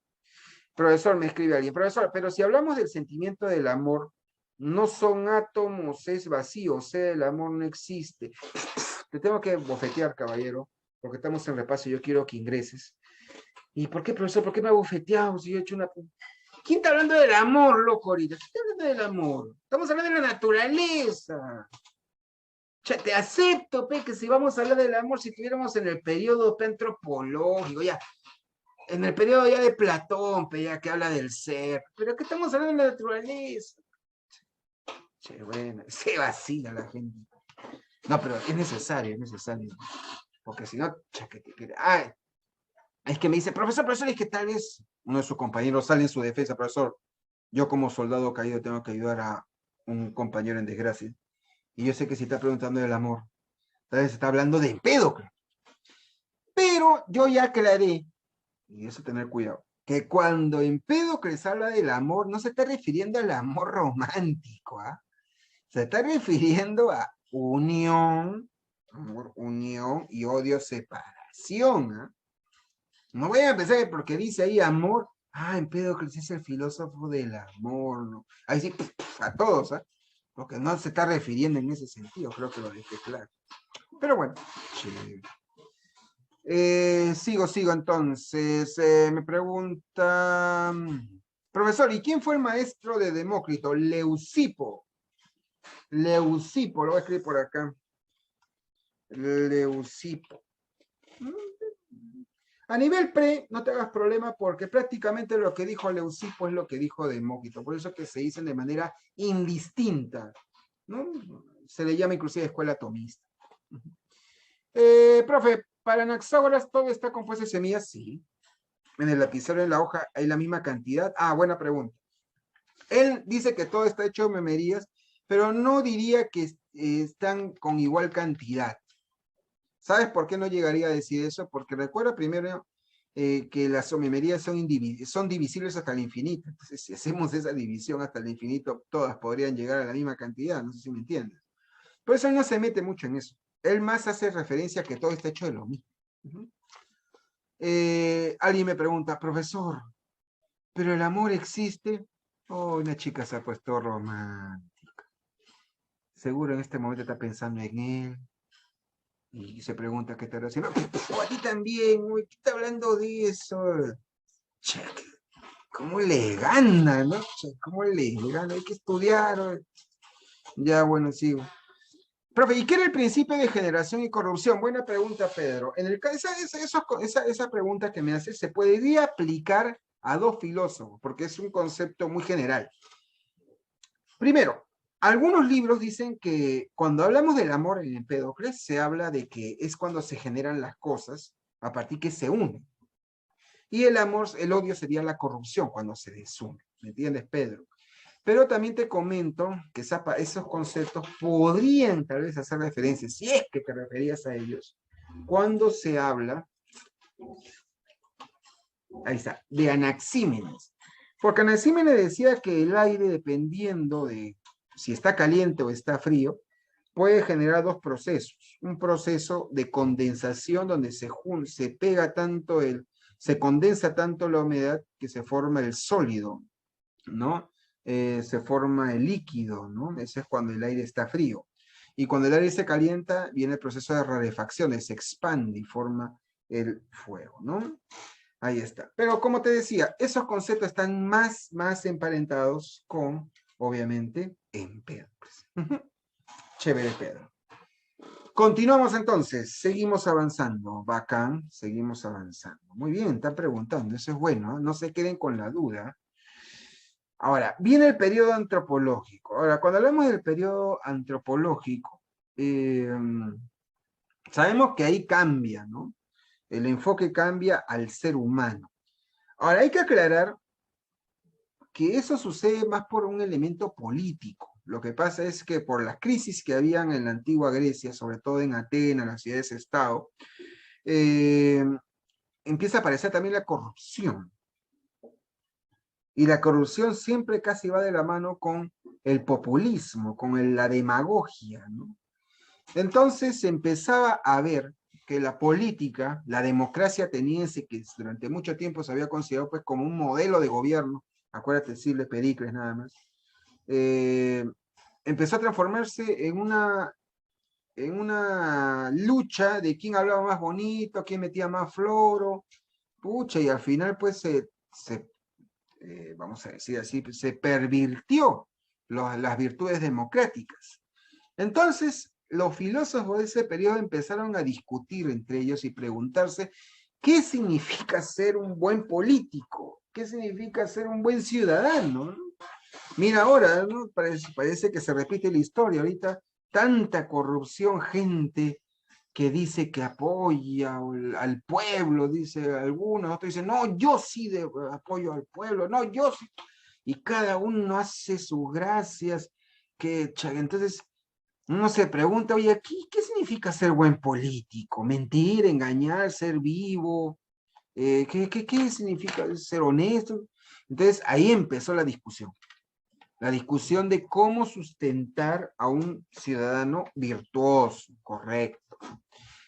Profesor, me escribe alguien, profesor, pero si hablamos del sentimiento del amor, no son átomos, es vacío, o sea, el amor no existe. Te tengo que bofetear, caballero, porque estamos en repaso y yo quiero que ingreses. ¿Y por qué, profesor? ¿Por qué me ha bofeteado si yo he hecho una... ¿Quién está hablando del amor, loco, ahorita? ¿Quién está hablando del amor? Estamos hablando de la naturaleza. Ya te acepto, pe, que si vamos a hablar del amor, si estuviéramos en el periodo antropológico, ya, en el periodo ya de Platón, pe, ya que habla del ser, pero que estamos hablando de la naturaleza. Che, bueno, se vacila la gente. No, pero es necesario, porque si no, ay, es que me dice, profesor, es que tal vez uno de sus compañeros sale en su defensa, profesor, yo como soldado caído tengo que ayudar a un compañero en desgracia. Y yo sé que si está preguntando del amor, tal vez está hablando de Empédocles. Pero yo ya aclaré, y eso tener cuidado, que cuando Empédocles habla del amor, no se está refiriendo al amor romántico, ¿ah? Se está refiriendo a unión, amor, unión y odio, separación, ¿ah? No voy a empezar porque dice ahí amor, Empédocles es el filósofo del amor, ¿no? Ahí sí, a todos, ¿ah? Porque no se está refiriendo en ese sentido, creo que lo dejé claro. Pero bueno, sigo entonces. Me pregunta, profesor, ¿y quién fue el maestro de Demócrito? Leucipo, lo voy a escribir por acá. Leucipo. A nivel no te hagas problema porque prácticamente lo que dijo Leucipo es lo que dijo Demócrito, por eso que se dicen de manera indistinta, ¿no? Se le llama inclusive escuela atomista. Profe, para Anaxágoras todo está compuesto de semillas, sí. En el lapicero, en la hoja, hay la misma cantidad. Buena pregunta. Él dice que todo está hecho de memerías, pero no diría que están con igual cantidad. ¿Sabes por qué no llegaría a decir eso? Porque recuerda primero que las homemerías son divisibles hasta el infinito. Entonces, si hacemos esa división hasta el infinito, todas podrían llegar a la misma cantidad. No sé si me entiendes. Por eso él no se mete mucho en eso. Él más hace referencia a que todo está hecho de lo mismo. Alguien me pregunta, profesor, pero el amor existe. Oh, una chica se ha puesto romántica. Seguro en este momento está pensando en él y se pregunta qué estará haciendo. O a ti también, uy, ¿qué está hablando de eso? Che, ¿cómo le gana, no? Che, ¿cómo le gana? Hay que estudiar. Ya, bueno, sigo. Profe, ¿y qué era el principio de generación y corrupción? Buena pregunta, Pedro. En el, esa pregunta que me hace se podría aplicar a dos filósofos, porque es un concepto muy general. Primero, algunos libros dicen que cuando hablamos del amor en Empédocles, se habla de que es cuando se generan las cosas a partir que se unen. Y el amor, el odio sería la corrupción cuando se desune. ¿Me entiendes, Pedro? Pero también te comento que esos conceptos podrían tal vez hacer referencia, si es que te referías a ellos, cuando se habla, ahí está, de Anaxímenes. Porque Anaxímenes decía que el aire, dependiendo de si está caliente o está frío, puede generar dos procesos. Un proceso de condensación donde se pega tanto se condensa tanto la humedad que se forma el sólido, ¿no? Se forma el líquido, ¿no? Ese es cuando el aire está frío. Y cuando el aire se calienta, viene el proceso de rarefacción, se expande y forma el fuego, ¿no? Ahí está. Pero como te decía, esos conceptos están más emparentados con, obviamente, Empédocles. Chévere, Pedro. Continuamos entonces, seguimos avanzando. Bacán, seguimos avanzando. Muy bien, están preguntando, eso es bueno, ¿eh? No se queden con la duda. Ahora, viene el periodo antropológico. Ahora, cuando hablamos del periodo antropológico, eh, sabemos que ahí cambia, ¿no? El enfoque cambia al ser humano. Ahora, hay que aclarar que eso sucede más por un elemento político. Lo que pasa es que por las crisis que habían en la antigua Grecia, sobre todo en Atenas, las ciudades-estado, eh, empieza a aparecer también la corrupción. Y la corrupción siempre casi va de la mano con el populismo, con la demagogia, ¿no? Entonces se empezaba a ver que la política, la democracia ateniense, que durante mucho tiempo se había considerado pues como un modelo de gobierno, acuérdate decirle Pericles nada más, eh, empezó a transformarse en una lucha de quién hablaba más bonito, quién metía más floro, pucha, y al final pues vamos a decir así, se pervirtió las virtudes democráticas. Entonces, los filósofos de ese periodo empezaron a discutir entre ellos y preguntarse qué significa ser un buen político, qué significa ser un buen ciudadano, ¿no? Mira ahora, ¿no? Parece que se repite la historia ahorita, tanta corrupción, gente que dice que apoya al pueblo, dice algunos, otros dicen, no, yo sí apoyo al pueblo, no, yo sí. Y cada uno hace sus gracias, entonces uno se pregunta, oye, aquí, ¿qué significa ser buen político? Mentir, engañar, ser vivo, ¿qué significa ser honesto? Entonces ahí empezó la discusión de cómo sustentar a un ciudadano virtuoso, correcto.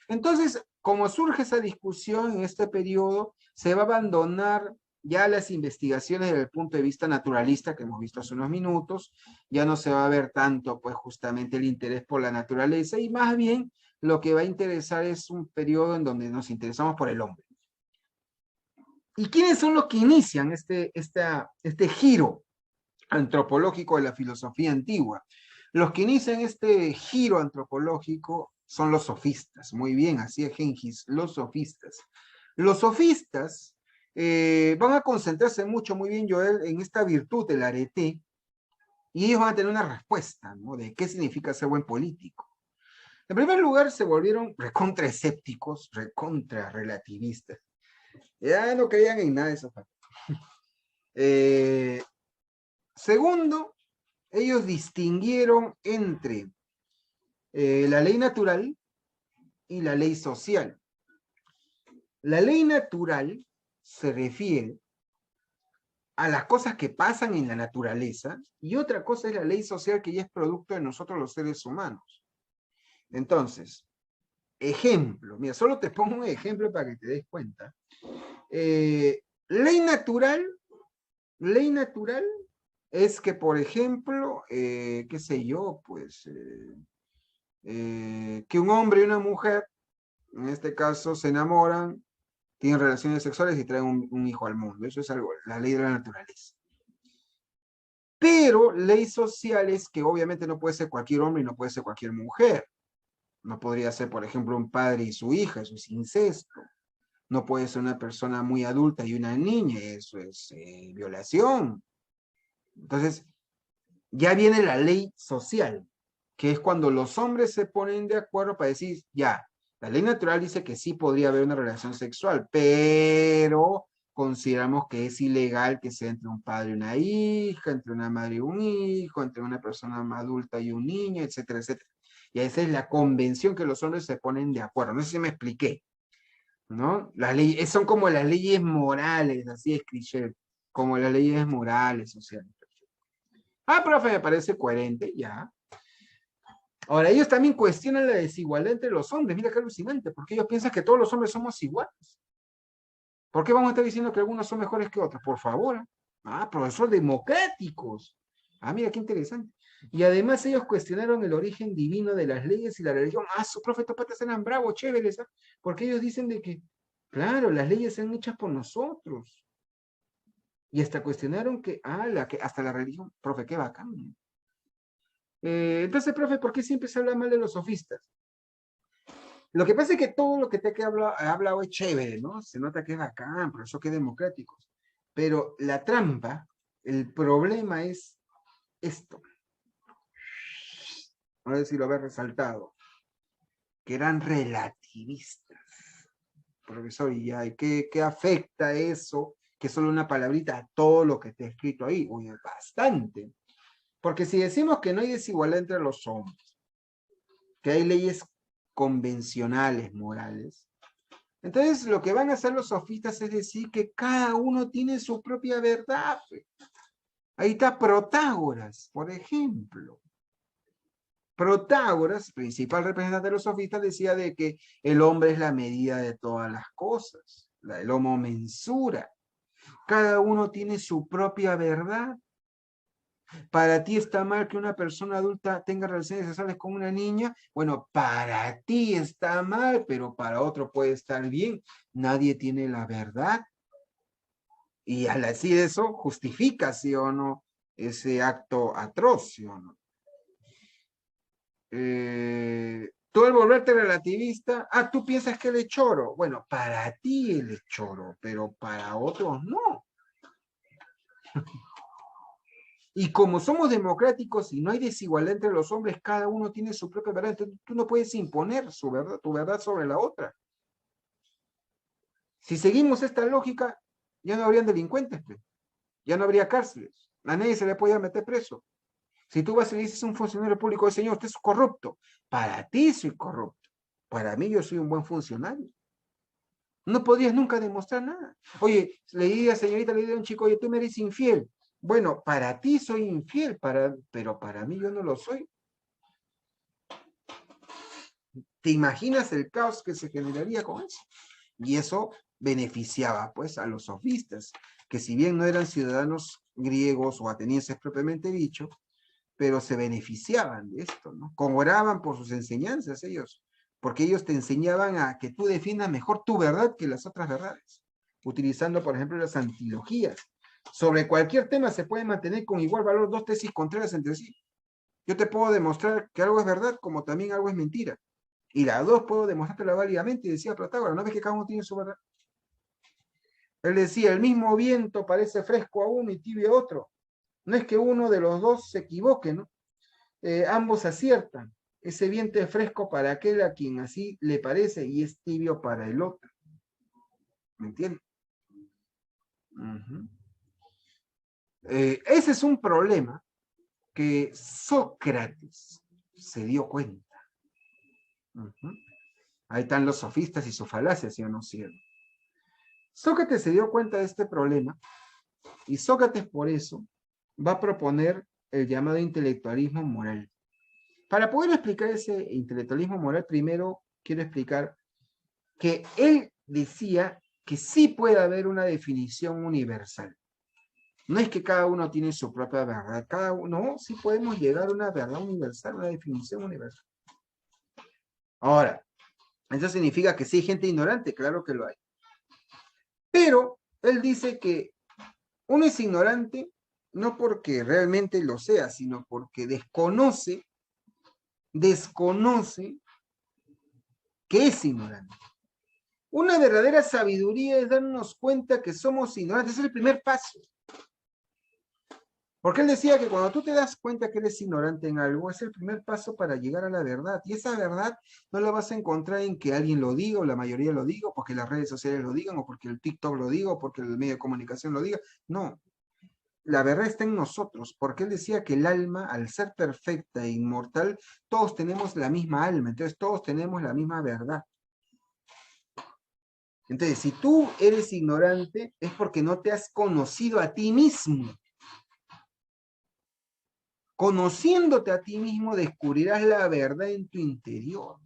Entonces, como surge esa discusión en este periodo, se va a abandonar ya las investigaciones desde el punto de vista naturalista que hemos visto hace unos minutos, ya no se va a ver tanto pues justamente el interés por la naturaleza y más bien lo que va a interesar es un periodo en donde nos interesamos por el hombre. ¿Y quiénes son los que inician este giro antropológico de la filosofía antigua? Los que inician este giro antropológico son los sofistas. Muy bien, así es Gengis, los sofistas. Los sofistas van a concentrarse mucho, muy bien, Joel, en esta virtud del arete, y ellos van a tener una respuesta, ¿no? De qué significa ser buen político. En primer lugar, se volvieron recontra escépticos, recontra relativistas. Ya no creían en nada de eso. Segundo, ellos distinguieron entre la ley natural y la ley social. La ley natural se refiere a las cosas que pasan en la naturaleza y otra cosa es la ley social que ya es producto de nosotros los seres humanos. Entonces, ejemplo, mira, solo te pongo un ejemplo para que te des cuenta. Ley natural Ley natural es que, por ejemplo, qué sé yo, pues, que un hombre y una mujer, en este caso, se enamoran, tienen relaciones sexuales y traen un hijo al mundo. Eso es algo, la ley de la naturaleza. Pero ley social es que obviamente no puede ser cualquier hombre y no puede ser cualquier mujer. No podría ser, por ejemplo, un padre y su hija, eso es incesto. No puede ser una persona muy adulta y una niña, eso es violación. Entonces, ya viene la ley social, que es cuando los hombres se ponen de acuerdo para decir, ya, la ley natural dice que sí podría haber una relación sexual, pero consideramos que es ilegal que sea entre un padre y una hija, entre una madre y un hijo, entre una persona adulta y un niño, etcétera, etcétera. Y esa es la convención que los hombres se ponen de acuerdo. No sé si me expliqué, ¿no? Las leyes, son como las leyes morales, así es cliché, como las leyes morales sociales. Ah, profe, me parece coherente, ya. Ahora, ellos también cuestionan la desigualdad entre los hombres. Mira qué alucinante, porque ellos piensan que todos los hombres somos iguales. ¿Por qué vamos a estar diciendo que algunos son mejores que otros? Por favor. Ah, profesor, democráticos. Ah, mira qué interesante. Y además ellos cuestionaron el origen divino de las leyes y la religión. Ah, su profe, estos patas eran bravos, chéveres, ¿ah? Porque ellos dicen de que, claro, las leyes son hechas por nosotros. Y hasta cuestionaron que, que hasta la religión, profe, qué bacán. Entonces, profe, ¿por qué siempre se habla mal de los sofistas? Lo que pasa es que todo lo que te he hablado es chévere, ¿no? Se nota que es bacán, por eso que es democrático. Pero la trampa, el problema es esto. A ver si lo habéis resaltado. Que eran relativistas. Profesor, ¿y ya qué afecta eso? Que solo una palabrita a todo lo que está escrito ahí. Oye, bastante. Porque si decimos que no hay desigualdad entre los hombres, que hay leyes convencionales, morales, entonces lo que van a hacer los sofistas es decir que cada uno tiene su propia verdad. Ahí está Protágoras, por ejemplo. Protágoras, principal representante de los sofistas, decía de que el hombre es la medida de todas las cosas, el homo mensura. Cada uno tiene su propia verdad. Para ti está mal que una persona adulta tenga relaciones sexuales con una niña. Bueno, para ti está mal, pero para otro puede estar bien. Nadie tiene la verdad. Y al decir eso, justifica, sí o no, ese acto atroz, ¿sí o no? Tú al volverte relativista, tú piensas que él es choro. Bueno, para ti él es choro, pero para otros no. Y como somos democráticos y no hay desigualdad entre los hombres, cada uno tiene su propia verdad. Entonces tú no puedes imponer tu verdad sobre la otra. Si seguimos esta lógica, ya no habrían delincuentes, ya no habría cárceles. A nadie se le podía meter preso. Si tú vas y le dices a un funcionario público, señor, usted es corrupto. Para ti soy corrupto. Para mí yo soy un buen funcionario. No podrías nunca demostrar nada. Oye, señorita, le diría a un chico, oye, tú me eres infiel. Bueno, para ti soy infiel, pero para mí yo no lo soy. ¿Te imaginas el caos que se generaría con eso? Y eso beneficiaba, pues, a los sofistas, que si bien no eran ciudadanos griegos o atenienses propiamente dicho, pero se beneficiaban de esto, ¿no? Cobraban por sus enseñanzas ellos, porque ellos te enseñaban a que tú defiendas mejor tu verdad que las otras verdades, utilizando, por ejemplo, las antilogías. Sobre cualquier tema se pueden mantener con igual valor dos tesis contrarias entre sí. Yo te puedo demostrar que algo es verdad, como también algo es mentira. Y las dos puedo demostrártela válidamente, decía Protágoras, ¿no ves que cada uno tiene su verdad? Él decía, el mismo viento parece fresco a uno y tibio a otro. No es que uno de los dos se equivoque, ¿no? Ambos aciertan. Ese viento es fresco para aquel a quien así le parece y es tibio para el otro. ¿Me entiendes? Ese es un problema que Sócrates se dio cuenta. Ahí están los sofistas y su falacia, ¿sí o no cierto? Sócrates se dio cuenta de este problema y Sócrates por eso va a proponer el llamado intelectualismo moral. Para poder explicar ese intelectualismo moral, primero quiero explicar que él decía que sí puede haber una definición universal. No es que cada uno tiene su propia verdad, cada uno, no, sí podemos llegar a una verdad universal, una definición universal. Ahora, ¿eso significa que sí hay gente ignorante? Claro que lo hay. Pero él dice que uno es ignorante no porque realmente lo sea, sino porque desconoce que es ignorante. Una verdadera sabiduría es darnos cuenta que somos ignorantes. Ese es el primer paso. Porque él decía que cuando tú te das cuenta que eres ignorante en algo, es el primer paso para llegar a la verdad. Y esa verdad no la vas a encontrar en que alguien lo diga, o la mayoría lo diga, o porque las redes sociales lo digan, o porque el TikTok lo diga, o porque el medio de comunicación lo diga. No, la verdad está en nosotros, porque él decía que el alma, al ser perfecta e inmortal, todos tenemos la misma alma, entonces todos tenemos la misma verdad. Entonces, si tú eres ignorante, es porque no te has conocido a ti mismo. Conociéndote a ti mismo, descubrirás la verdad en tu interior.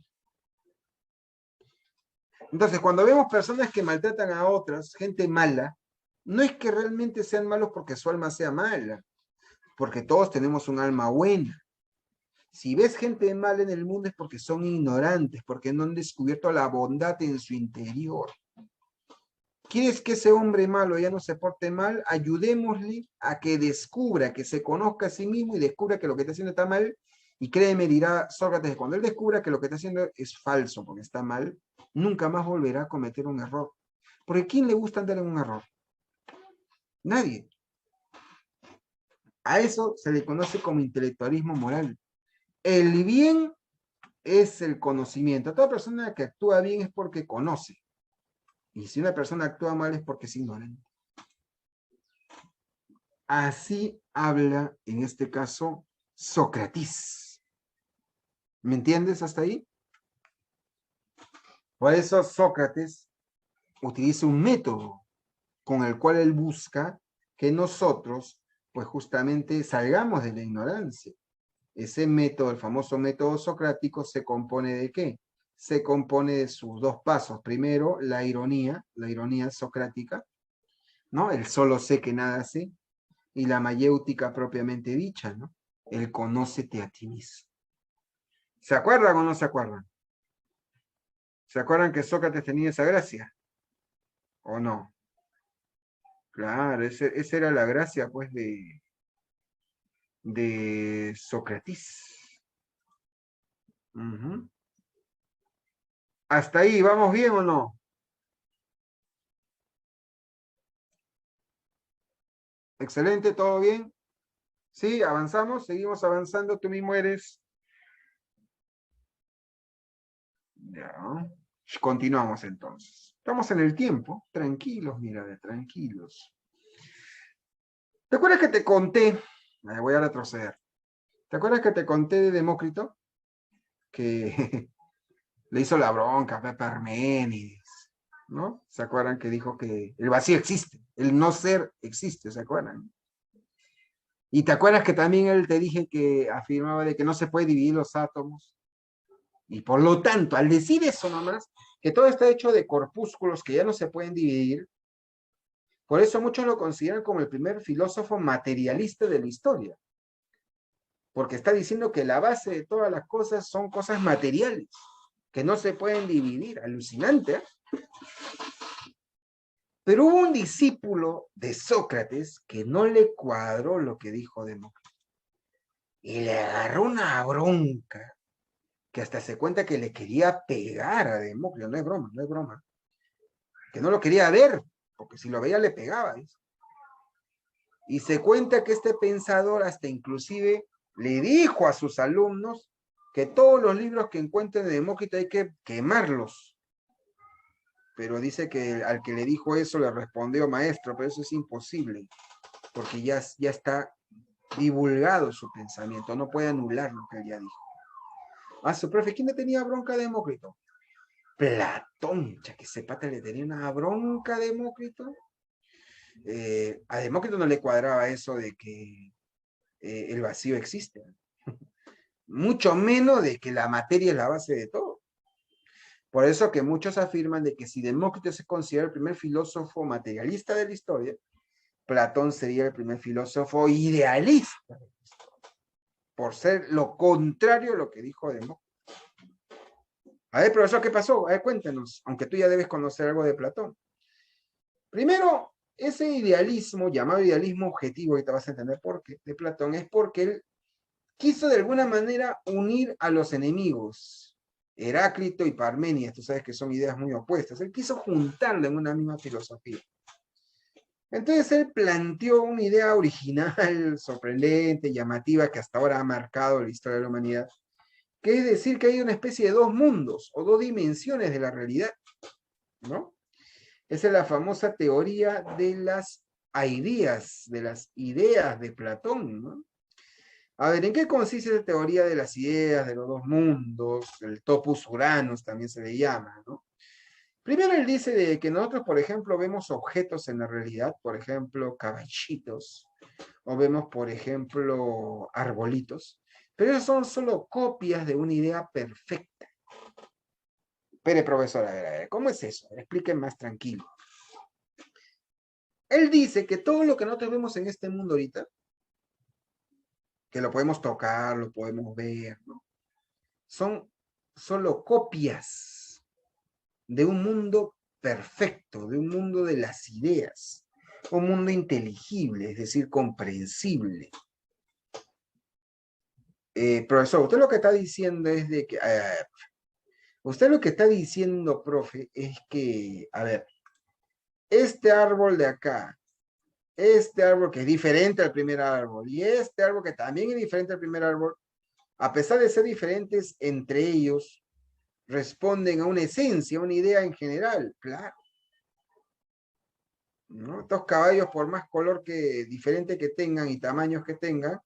Entonces, cuando vemos personas que maltratan a otras, gente mala, no es que realmente sean malos porque su alma sea mala, porque todos tenemos un alma buena. Si ves gente mala en el mundo es porque son ignorantes, porque no han descubierto la bondad en su interior. ¿Quieres que ese hombre malo ya no se porte mal? Ayudémosle a que descubra, que se conozca a sí mismo y descubra que lo que está haciendo está mal. Y créeme, dirá Sócrates, cuando él descubra que lo que está haciendo es falso porque está mal, nunca más volverá a cometer un error. Porque ¿quién le gusta andar en un error? Nadie. A eso se le conoce como intelectualismo moral. El bien es el conocimiento. Toda persona que actúa bien es porque conoce. Y si una persona actúa mal es porque es ignorante. Así habla, en este caso, Sócrates. ¿Me entiendes hasta ahí? Por eso Sócrates utiliza un método con el cual él busca que nosotros, pues justamente, salgamos de la ignorancia. Ese método, el famoso método socrático, se compone ¿de qué? Se compone de sus dos pasos. Primero, la ironía socrática, ¿no? El solo sé que nada sé, y la mayéutica propiamente dicha, ¿no? El conócete a ti mismo. ¿Se acuerdan o no se acuerdan? ¿Se acuerdan que Sócrates tenía esa gracia? ¿O no? Claro, esa era la gracia, pues, de Sócrates. Uh-huh. ¿Hasta ahí vamos bien o no? Excelente, ¿todo bien? Sí, avanzamos, seguimos avanzando, tú mismo eres. Ya. Continuamos entonces. Estamos en el tiempo, tranquilos, mira, tranquilos. ¿Te acuerdas que te conté? Voy a retroceder. ¿Te acuerdas que te conté de Demócrito? Que le hizo la bronca a Parménides, ¿no? ¿Se acuerdan que dijo que el vacío existe, el no ser existe, ¿se acuerdan? Y te acuerdas que también él te dije que afirmaba de que no se puede dividir los átomos. Y por lo tanto, al decir eso nomás, que todo está hecho de corpúsculos que ya no se pueden dividir, por eso muchos lo consideran como el primer filósofo materialista de la historia. Porque está diciendo que la base de todas las cosas son cosas materiales, que no se pueden dividir. Alucinante, ¿eh? Pero hubo un discípulo de Sócrates que no le cuadró lo que dijo Demócrito. Y le agarró una bronca que hasta se cuenta que le quería pegar a Demócrito. No es broma, no es broma. Que no lo quería ver, porque si lo veía le pegaba. ¿Eh? Y se cuenta que este pensador hasta inclusive le dijo a sus alumnos que todos los libros que encuentren de Demócrito hay que quemarlos. Pero dice que al que le dijo eso le respondió, maestro, pero eso es imposible, porque ya está divulgado su pensamiento, no puede anular lo que él ya dijo. Ah, su profe, ¿quién le tenía bronca a Demócrito? Platón, ya que ese pata le tenía una bronca a Demócrito. A Demócrito no le cuadraba eso de que el vacío existe, mucho menos de que la materia es la base de todo. Por eso que muchos afirman de que si Demócrito se considera el primer filósofo materialista de la historia, Platón sería el primer filósofo idealista, por ser lo contrario a lo que dijo Demócrito. A ver, profesor, ¿qué pasó? A ver, cuéntanos, aunque tú ya debes conocer algo de Platón. Primero, ese idealismo, llamado idealismo objetivo, y te vas a entender por qué, de Platón, es porque él quiso de alguna manera unir a los enemigos, Heráclito y Parménides, tú sabes que son ideas muy opuestas, él quiso juntarlo en una misma filosofía. Entonces él planteó una idea original, sorprendente, llamativa, que hasta ahora ha marcado la historia de la humanidad, que es decir que hay una especie de dos mundos o dos dimensiones de la realidad, ¿no? Esa es la famosa teoría de las ideas de Platón, ¿no? A ver, ¿en qué consiste esa teoría de las ideas de los dos mundos? El topus Uranus también se le llama, ¿no? Primero él dice de que nosotros, por ejemplo, vemos objetos en la realidad, por ejemplo, caballitos, o vemos, por ejemplo, arbolitos, pero esos son solo copias de una idea perfecta. Espere, profesor, a ver, ¿cómo es eso? Expliquen más tranquilo. Él dice que todo lo que nosotros vemos en este mundo ahorita, que lo podemos tocar, lo podemos ver, ¿no? Son solo copias de un mundo perfecto, de un mundo de las ideas, un mundo inteligible, es decir, comprensible. Profesor, usted lo que está diciendo es de que, usted lo que está diciendo, profe, es que, a ver, este árbol de acá, este árbol que es diferente al primer árbol, y este árbol que también es diferente al primer árbol, a pesar de ser diferentes entre ellos, responden a una esencia, a una idea en general, claro. ¿No? Estos caballos, por más color que diferente que tengan y tamaños que tengan,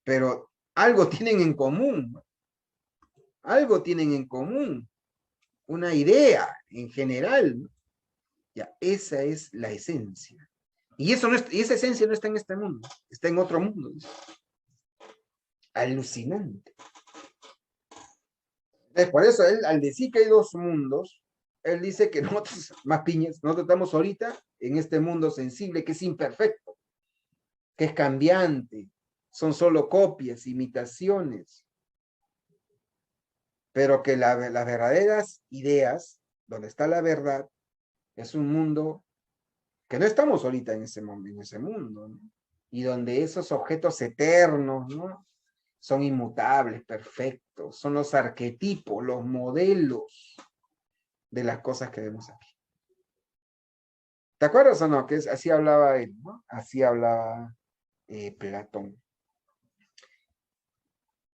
pero algo tienen en común, ¿no? Algo tienen en común, una idea en general, ¿no? Ya, esa es la esencia. Y, eso no es, y esa esencia no está en este mundo, está en otro mundo. ¿No? Alucinante. Entonces, por eso él, al decir que hay dos mundos, él dice que nosotros, más piñas, nosotros estamos ahorita en este mundo sensible que es imperfecto, que es cambiante, son solo copias, imitaciones, pero que las verdaderas ideas, donde está la verdad, es un mundo que no estamos ahorita en ese mundo, ¿no? Y donde esos objetos eternos, ¿no? Son inmutables, perfectos, son los arquetipos, los modelos de las cosas que vemos aquí. ¿Te acuerdas o no? Que así hablaba él, ¿no? Así hablaba Platón.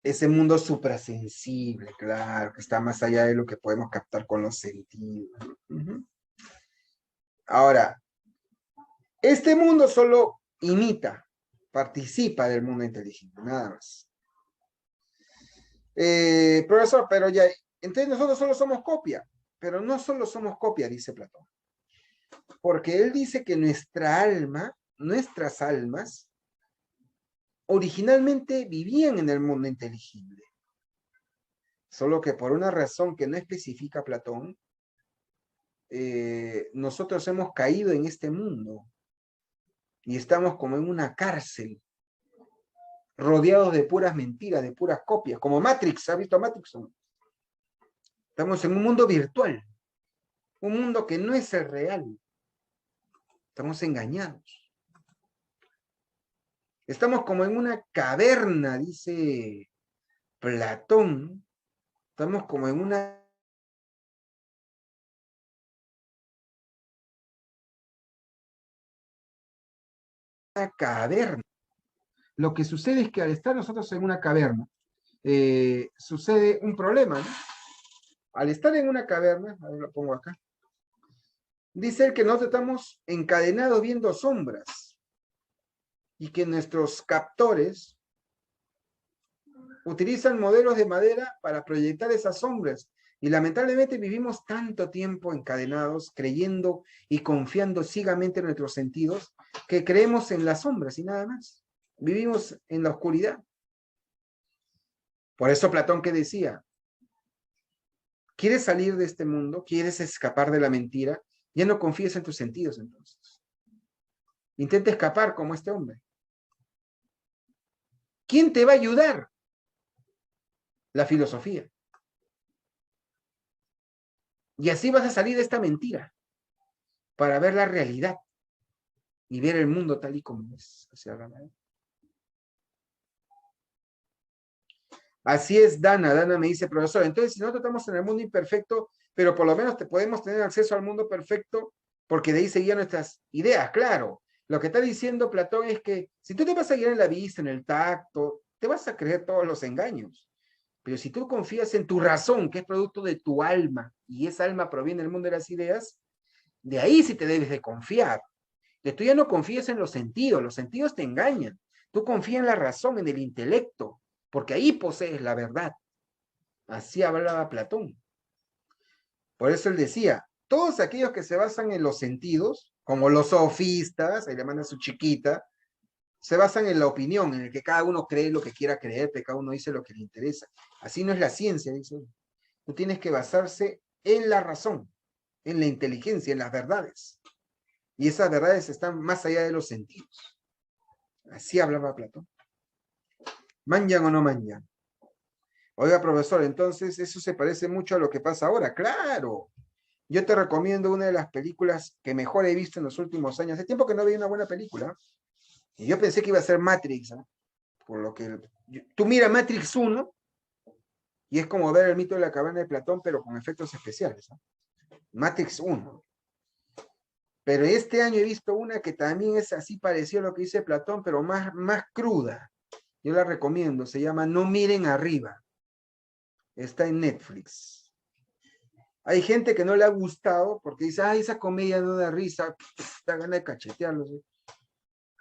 Ese mundo suprasensible, claro, que está más allá de lo que podemos captar con los sentidos. Ahora, este mundo solo imita, participa del mundo inteligible, nada más. Profesor, pero ya, entonces nosotros solo somos copia, pero no solo somos copia, dice Platón. Porque él dice que nuestra alma, nuestras almas, originalmente vivían en el mundo inteligible. Solo que por una razón que no especifica Platón, nosotros hemos caído en este mundo y estamos como en una cárcel, rodeados de puras mentiras, de puras copias, como Matrix. ¿Has visto Matrix? Estamos en un mundo virtual, un mundo que no es el real. Estamos engañados. Estamos como en una caverna, dice Platón. Estamos como en una caverna. Lo que sucede es que al estar nosotros en una caverna, sucede un problema, ¿no? Al estar en una caverna, a ver, lo pongo acá, dice él que nosotros estamos encadenados viendo sombras y que nuestros captores utilizan modelos de madera para proyectar esas sombras. Y lamentablemente vivimos tanto tiempo encadenados, creyendo y confiando ciegamente en nuestros sentidos, que creemos en las sombras y nada más. Vivimos en la oscuridad. Por eso Platón, ¿qué decía? ¿Quieres salir de este mundo? ¿Quieres escapar de la mentira? Ya no confíes en tus sentidos entonces. Intenta escapar como este hombre. ¿Quién te va a ayudar? La filosofía. Y así vas a salir de esta mentira para ver la realidad y ver el mundo tal y como es. Así es, Dana. Dana me dice, profesor, entonces si nosotros estamos en el mundo imperfecto, pero por lo menos podemos tener acceso al mundo perfecto, porque de ahí seguían nuestras ideas, claro. Lo que está diciendo Platón es que si tú te vas a guiar en la vista, en el tacto, te vas a creer todos los engaños. Pero si tú confías en tu razón, que es producto de tu alma, y esa alma proviene del mundo de las ideas, de ahí sí te debes de confiar. Que tú ya no confíes en los sentidos te engañan. Tú confías en la razón, en el intelecto, porque ahí posees la verdad. Así hablaba Platón. Por eso él decía, todos aquellos que se basan en los sentidos, como los sofistas, ahí le manda su chiquita, se basan en la opinión, en el que cada uno cree lo que quiera creer, que cada uno dice lo que le interesa. Así no es la ciencia, dice él. Tú tienes que basarse en la razón, en la inteligencia, en las verdades. Y esas verdades están más allá de los sentidos. Así hablaba Platón. ¿Manyan o no manyan? Oiga, profesor, entonces eso se parece mucho a lo que pasa ahora. ¡Claro! Yo te recomiendo una de las películas que mejor he visto en los últimos años. Hace tiempo que no veía una buena película. Y yo pensé que iba a ser Matrix, ¿eh? Por lo que... Tú mira Matrix 1 y es como ver el mito de la caverna de Platón, pero con efectos especiales, ¿eh? Matrix 1. Pero este año he visto una que también es así parecido a lo que dice Platón, pero más cruda. Yo la recomiendo, se llama No miren arriba. Está en Netflix. Hay gente que no le ha gustado porque dice, ay, esa comedia no da risa, da ganas de cachetearlos. ¿Sí?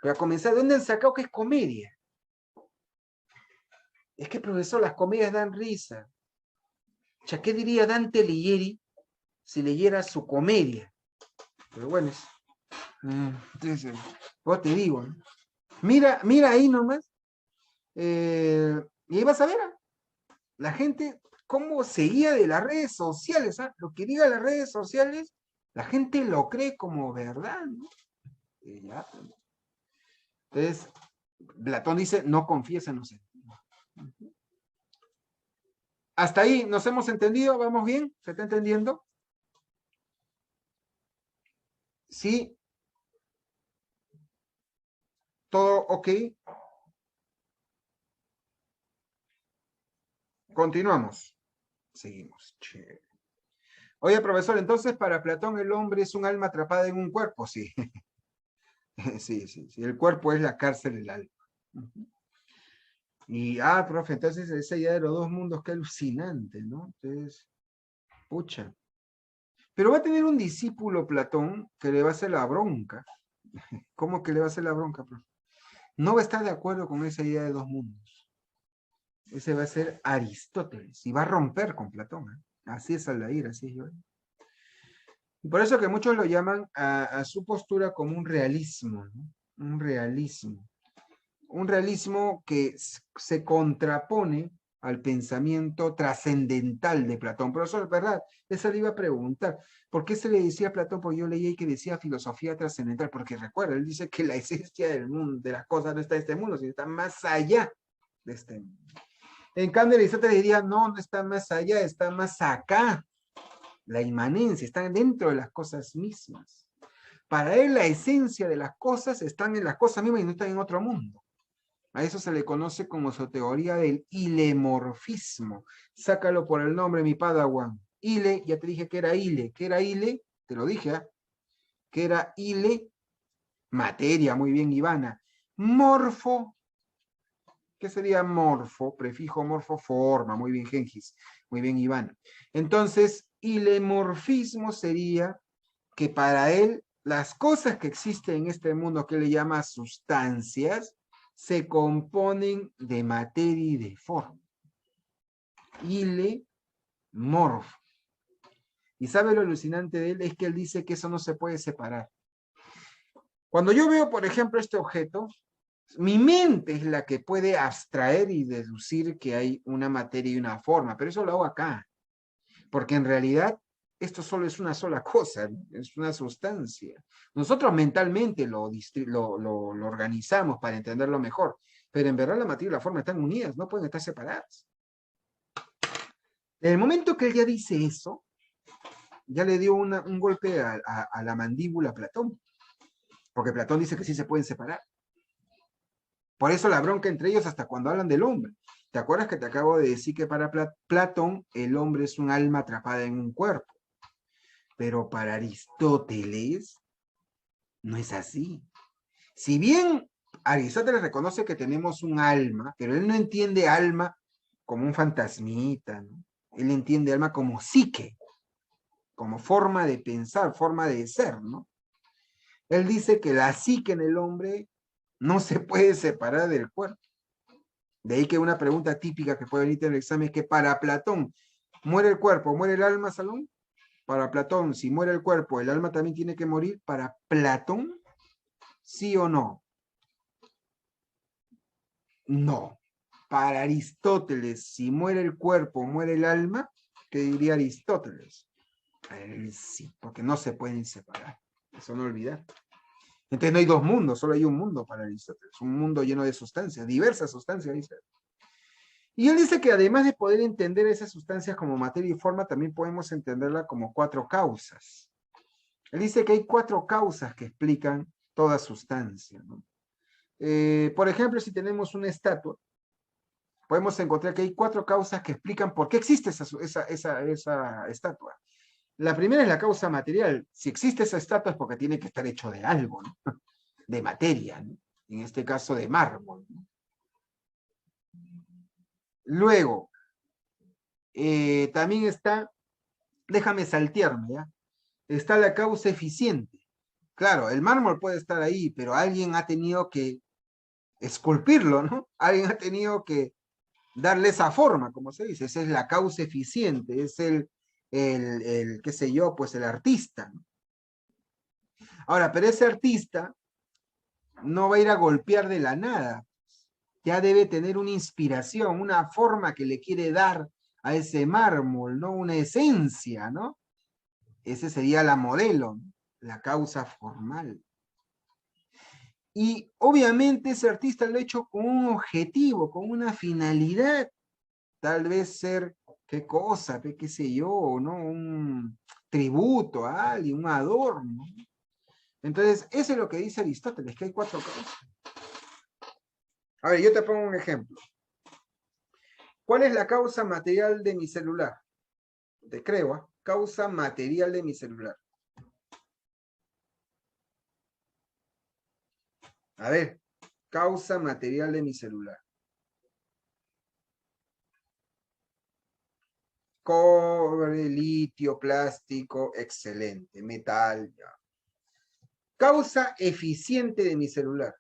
Pero a comenzar, ¿de dónde han sacado que es comedia? Es que, profesor, las comedias dan risa. O sea, ¿qué diría Dante Alighieri si leyera su comedia? Pero bueno, entonces, vos te digo, ¿no? Mira ahí nomás, y ahí vas a ver, la gente cómo seguía de las redes sociales, ¿ah? Lo que diga las redes sociales, la gente lo cree como verdad, ¿no? Ya. Entonces, Platón dice, no confíes en los sentidos. Hasta ahí nos hemos entendido, ¿vamos bien? ¿Se está entendiendo? Sí. ¿Todo ok? Continuamos. Seguimos. Che. Oye, profesor, entonces para Platón el hombre es un alma atrapada en un cuerpo, sí. Sí. El cuerpo es la cárcel del alma. Y, profe, entonces esa idea de los dos mundos, qué alucinante, ¿no? Entonces, pucha. Pero va a tener un discípulo, Platón, que le va a hacer la bronca. ¿Cómo que le va a hacer la bronca, profe? No va a estar de acuerdo con esa idea de dos mundos. Ese va a ser Aristóteles y va a romper con Platón, ¿eh? Así es Aldair, así es yo. Y por eso que muchos lo llaman a su postura como un realismo, ¿no? Un realismo. Un realismo que se contrapone al pensamiento trascendental de Platón. Pero eso es verdad, eso le iba a preguntar. ¿Por qué se le decía a Platón? Porque yo leí que decía filosofía trascendental, porque recuerda, él dice que la esencia del mundo, de las cosas no está en este mundo, sino está más allá de este mundo. En cambio, Aristóteles diría, no está más allá, está más acá. La inmanencia, está dentro de las cosas mismas. Para él, la esencia de las cosas están en las cosas mismas y no están en otro mundo. A eso se le conoce como su teoría del ilemorfismo. Sácalo por el nombre, mi padawan. Ile, ya te dije que era ile. ¿Qué era ile? Te lo dije, ¿eh? Que era ile, materia, muy bien, Ivana. Morfo, ¿qué sería morfo? Prefijo morfo, forma, muy bien, Gengis. Muy bien, Ivana. Entonces, ilemorfismo sería que para él las cosas que existen en este mundo que él le llama sustancias, se componen de materia y de forma. Ilemorfo. Y sabe lo alucinante de él, es que él dice que eso no se puede separar. Cuando yo veo, por ejemplo, este objeto, mi mente es la que puede abstraer y deducir que hay una materia y una forma, pero eso lo hago acá. Porque en realidad esto solo es una sola cosa, ¿no? Es una sustancia. Nosotros mentalmente lo organizamos para entenderlo mejor, pero en verdad la materia y la forma están unidas, no pueden estar separadas. En el momento que él ya dice eso, ya le dio un golpe a la mandíbula a Platón, porque Platón dice que sí se pueden separar. Por eso la bronca entre ellos hasta cuando hablan del hombre. ¿Te acuerdas que te acabo de decir que para Platón el hombre es un alma atrapada en un cuerpo? Pero para Aristóteles no es así. Si bien Aristóteles reconoce que tenemos un alma, pero él no entiende alma como un fantasmita, ¿no? Él entiende alma como psique, como forma de pensar, forma de ser, ¿no? Él dice que la psique en el hombre no se puede separar del cuerpo. De ahí que una pregunta típica que puede venir en el examen es que para Platón, ¿muere el cuerpo, muere el alma, Salón? Para Platón, si muere el cuerpo, ¿el alma también tiene que morir? Para Platón, ¿sí o no? No. Para Aristóteles, si muere el cuerpo, muere el alma, ¿qué diría Aristóteles? Sí, porque no se pueden separar. Eso no olvidar. Entonces no hay dos mundos, solo hay un mundo para Aristóteles. Un mundo lleno de sustancias, diversas sustancias, dice. Y él dice que además de poder entender esas sustancias como materia y forma, también podemos entenderla como cuatro causas. Él dice que hay cuatro causas que explican toda sustancia, ¿no? Por ejemplo, si tenemos una estatua, podemos encontrar que hay cuatro causas que explican por qué existe esa estatua. La primera es la causa material. Si existe esa estatua es porque tiene que estar hecho de algo, ¿no? De materia, ¿no? En este caso de mármol, ¿no? Luego, también está, déjame saltearme, ¿ya? Está la causa eficiente. Claro, el mármol puede estar ahí, pero alguien ha tenido que esculpirlo, ¿no? Alguien ha tenido que darle esa forma, como se dice. Esa es la causa eficiente, es qué sé yo, pues el artista, ¿no? Ahora, pero ese artista no va a ir a golpear de la nada. Ya debe tener una inspiración, una forma que le quiere dar a ese mármol, ¿no? Una esencia, ¿no? Ese sería la modelo, ¿no? La causa formal. Y obviamente ese artista lo ha hecho con un objetivo, con una finalidad. Tal vez ser, qué cosa, qué sé yo, ¿no? Un tributo a alguien, un adorno. Entonces, eso es lo que dice Aristóteles, que hay cuatro causas. A ver, yo te pongo un ejemplo. ¿Cuál es la causa material de mi celular? Te creo, ¿eh? Causa material de mi celular. A ver, causa material de mi celular. Cobre, litio, plástico, excelente, metal, ya. Causa eficiente de mi celular.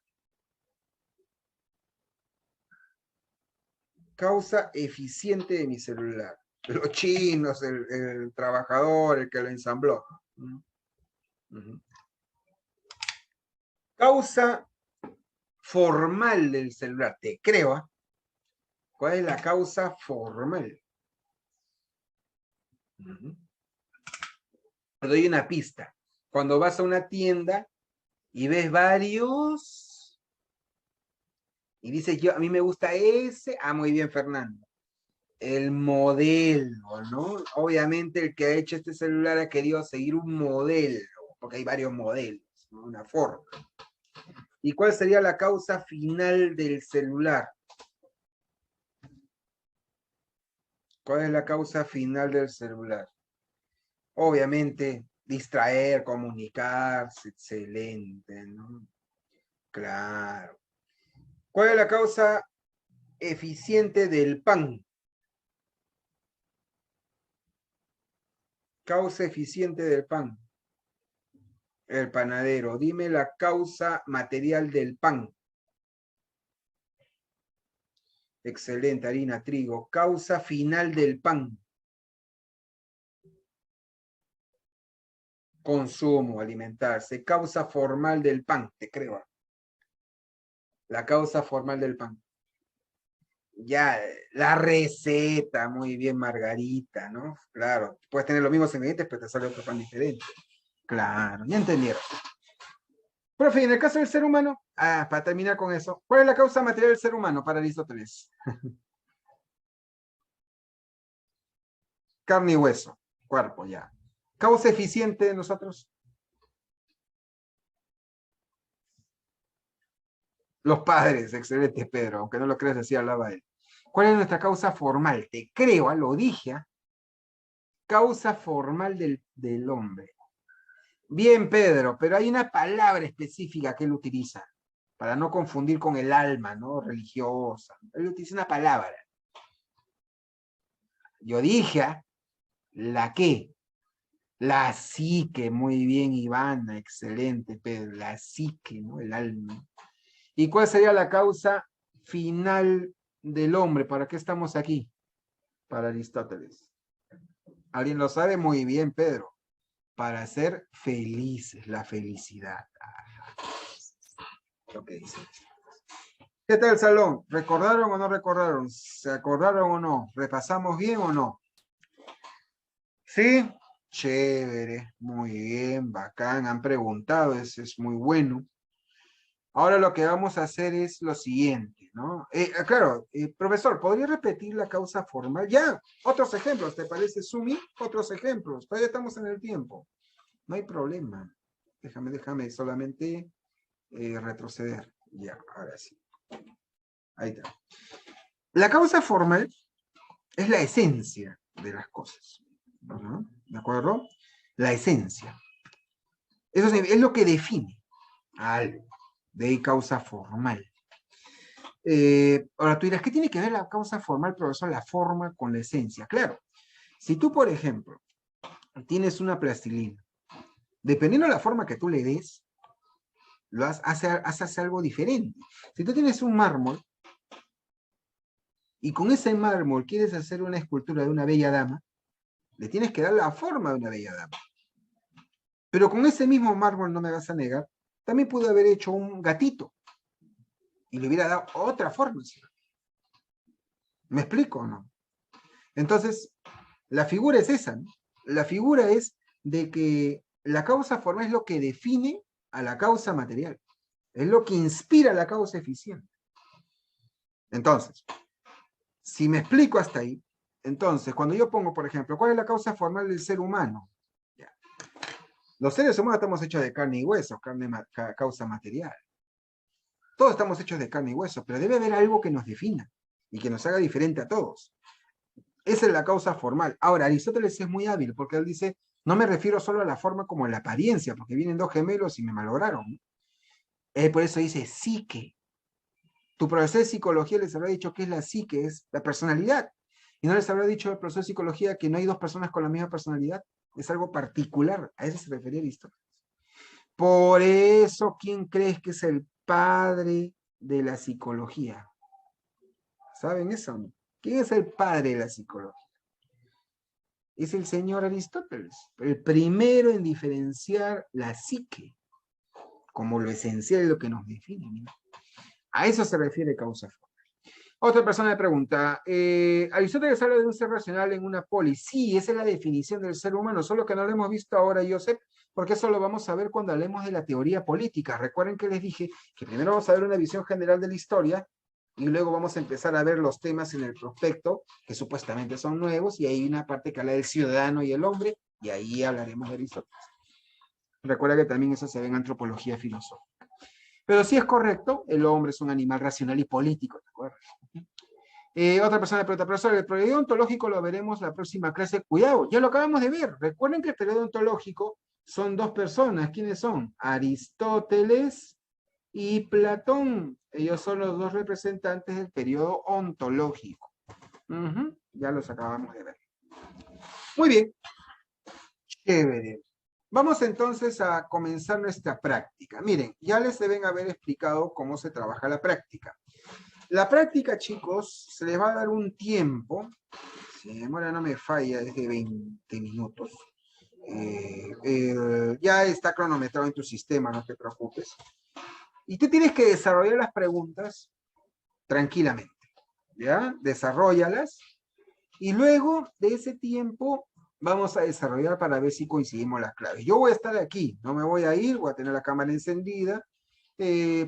Causa eficiente de mi celular. Los chinos, el trabajador, el que lo ensambló. Causa formal del celular, te creo, ¿eh? ¿Cuál es la causa formal? Te doy una pista. Cuando vas a una tienda y ves varios y dices, yo, a mí me gusta ese, muy bien, Fernando. El modelo, ¿no? Obviamente el que ha hecho este celular ha querido seguir un modelo, porque hay varios modelos, ¿no? Una forma. ¿Y cuál sería la causa final del celular? ¿Cuál es la causa final del celular? Obviamente, distraer, comunicarse, excelente, ¿no? Claro. ¿Cuál es la causa eficiente del pan? Causa eficiente del pan. El panadero. Dime la causa material del pan. Excelente, harina, trigo. Causa final del pan. Consumo, alimentarse. Causa formal del pan, te creo. La causa formal del pan. Ya, la receta, muy bien, Margarita, ¿no? Claro, puedes tener los mismos ingredientes, pero te sale otro pan diferente. Claro, ya entendieron. Profe, en el caso del ser humano, para terminar con eso, ¿cuál es la causa material del ser humano para Aristóteles? Carne y hueso, cuerpo, ya. ¿Causa eficiente de nosotros? Los padres, excelente, Pedro, aunque no lo creas, así hablaba él. ¿Cuál es nuestra causa formal? Te creo, lo dije, causa formal del hombre. Bien, Pedro, pero hay una palabra específica que él utiliza para no confundir con el alma, ¿no? Religiosa. Él utiliza una palabra. Yo dije, ¿la qué? La psique, muy bien, Ivana, excelente, Pedro, la psique, ¿no? El alma. ¿Y cuál sería la causa final del hombre? ¿Para qué estamos aquí? Para Aristóteles. ¿Alguien lo sabe? Muy bien, Pedro. Para ser felices, la felicidad. Lo que dice. ¿Qué tal el salón? ¿Recordaron o no recordaron? ¿Se acordaron o no? ¿Repasamos bien o no? ¿Sí? Chévere, muy bien, bacán. Han preguntado, eso es muy bueno. Ahora lo que vamos a hacer es lo siguiente, ¿no? Claro, profesor, ¿podría repetir la causa formal? Ya, otros ejemplos, ¿te parece, Sumi? Otros ejemplos, todavía estamos en el tiempo. No hay problema. Déjame solamente retroceder. Ya, ahora sí. Ahí está. La causa formal es la esencia de las cosas. ¿No? ¿De acuerdo? La esencia. Eso es lo que define a algo. De ahí causa formal. Ahora tú dirás, ¿qué tiene que ver la causa formal, profesor? La forma con la esencia. Claro, si tú, por ejemplo, tienes una plastilina, dependiendo de la forma que tú le des, hace algo diferente. Si tú tienes un mármol y con ese mármol quieres hacer una escultura de una bella dama, le tienes que dar la forma de una bella dama. Pero con ese mismo mármol, no me vas a negar, también pudo haber hecho un gatito y le hubiera dado otra forma. ¿Sí? ¿Me explico o no? Entonces, la figura es esa, ¿no? La figura es de que la causa formal es lo que define a la causa material. Es lo que inspira la causa eficiente. Entonces, si me explico hasta ahí, entonces, cuando yo pongo, por ejemplo, ¿cuál es la causa formal del ser humano? Ya. Los seres humanos estamos hechos de carne y hueso, causa material. Todos estamos hechos de carne y hueso, pero debe haber algo que nos defina y que nos haga diferente a todos. Esa es la causa formal. Ahora, Aristóteles es muy hábil porque él dice, no me refiero solo a la forma como a la apariencia, porque vienen dos gemelos y me malograron. Él por eso dice psique. Tu profesor de psicología les habrá dicho que es la psique, es la personalidad. Y no les habrá dicho el profesor de psicología que no hay dos personas con la misma personalidad. Es algo particular. A eso se refería Aristóteles. Por eso, ¿quién crees que es el padre de la psicología? ¿Saben eso? ¿No? ¿Quién es el padre de la psicología? Es el señor Aristóteles, el primero en diferenciar la psique como lo esencial y lo que nos define. ¿No? A eso se refiere causa formal. Otra persona me pregunta, Aristóteles habla de un ser racional en una polis. Sí, esa es la definición del ser humano, solo que no lo hemos visto ahora, Joseph, porque eso lo vamos a ver cuando hablemos de la teoría política. Recuerden que les dije que primero vamos a ver una visión general de la historia y luego vamos a empezar a ver los temas en el prospecto, que supuestamente son nuevos, y hay una parte que habla del ciudadano y el hombre, y ahí hablaremos de Aristóteles. Recuerda que también eso se ve en antropología filosófica. Pero sí es correcto, el hombre es un animal racional y político, ¿de acuerdo? Otra persona me pregunta, profesor, el periodo ontológico lo veremos la próxima clase. Cuidado, ya lo acabamos de ver. Recuerden que el periodo ontológico son dos personas. ¿Quiénes son? Aristóteles y Platón. Ellos son los dos representantes del periodo ontológico. Ya los acabamos de ver. Muy bien. Chévere. Vamos entonces a comenzar nuestra práctica. Miren, ya les deben haber explicado cómo se trabaja la práctica. La práctica, chicos, se les va a dar un tiempo, si la memoria no me falla, es de 20 minutos. Ya está cronometrado en tu sistema, no te preocupes. Y tú tienes que desarrollar las preguntas tranquilamente. ¿ya? Desarróllalas. Y luego de ese tiempo vamos a desarrollar para ver si coincidimos las claves. Yo voy a estar aquí, no me voy a ir, voy a tener la cámara encendida,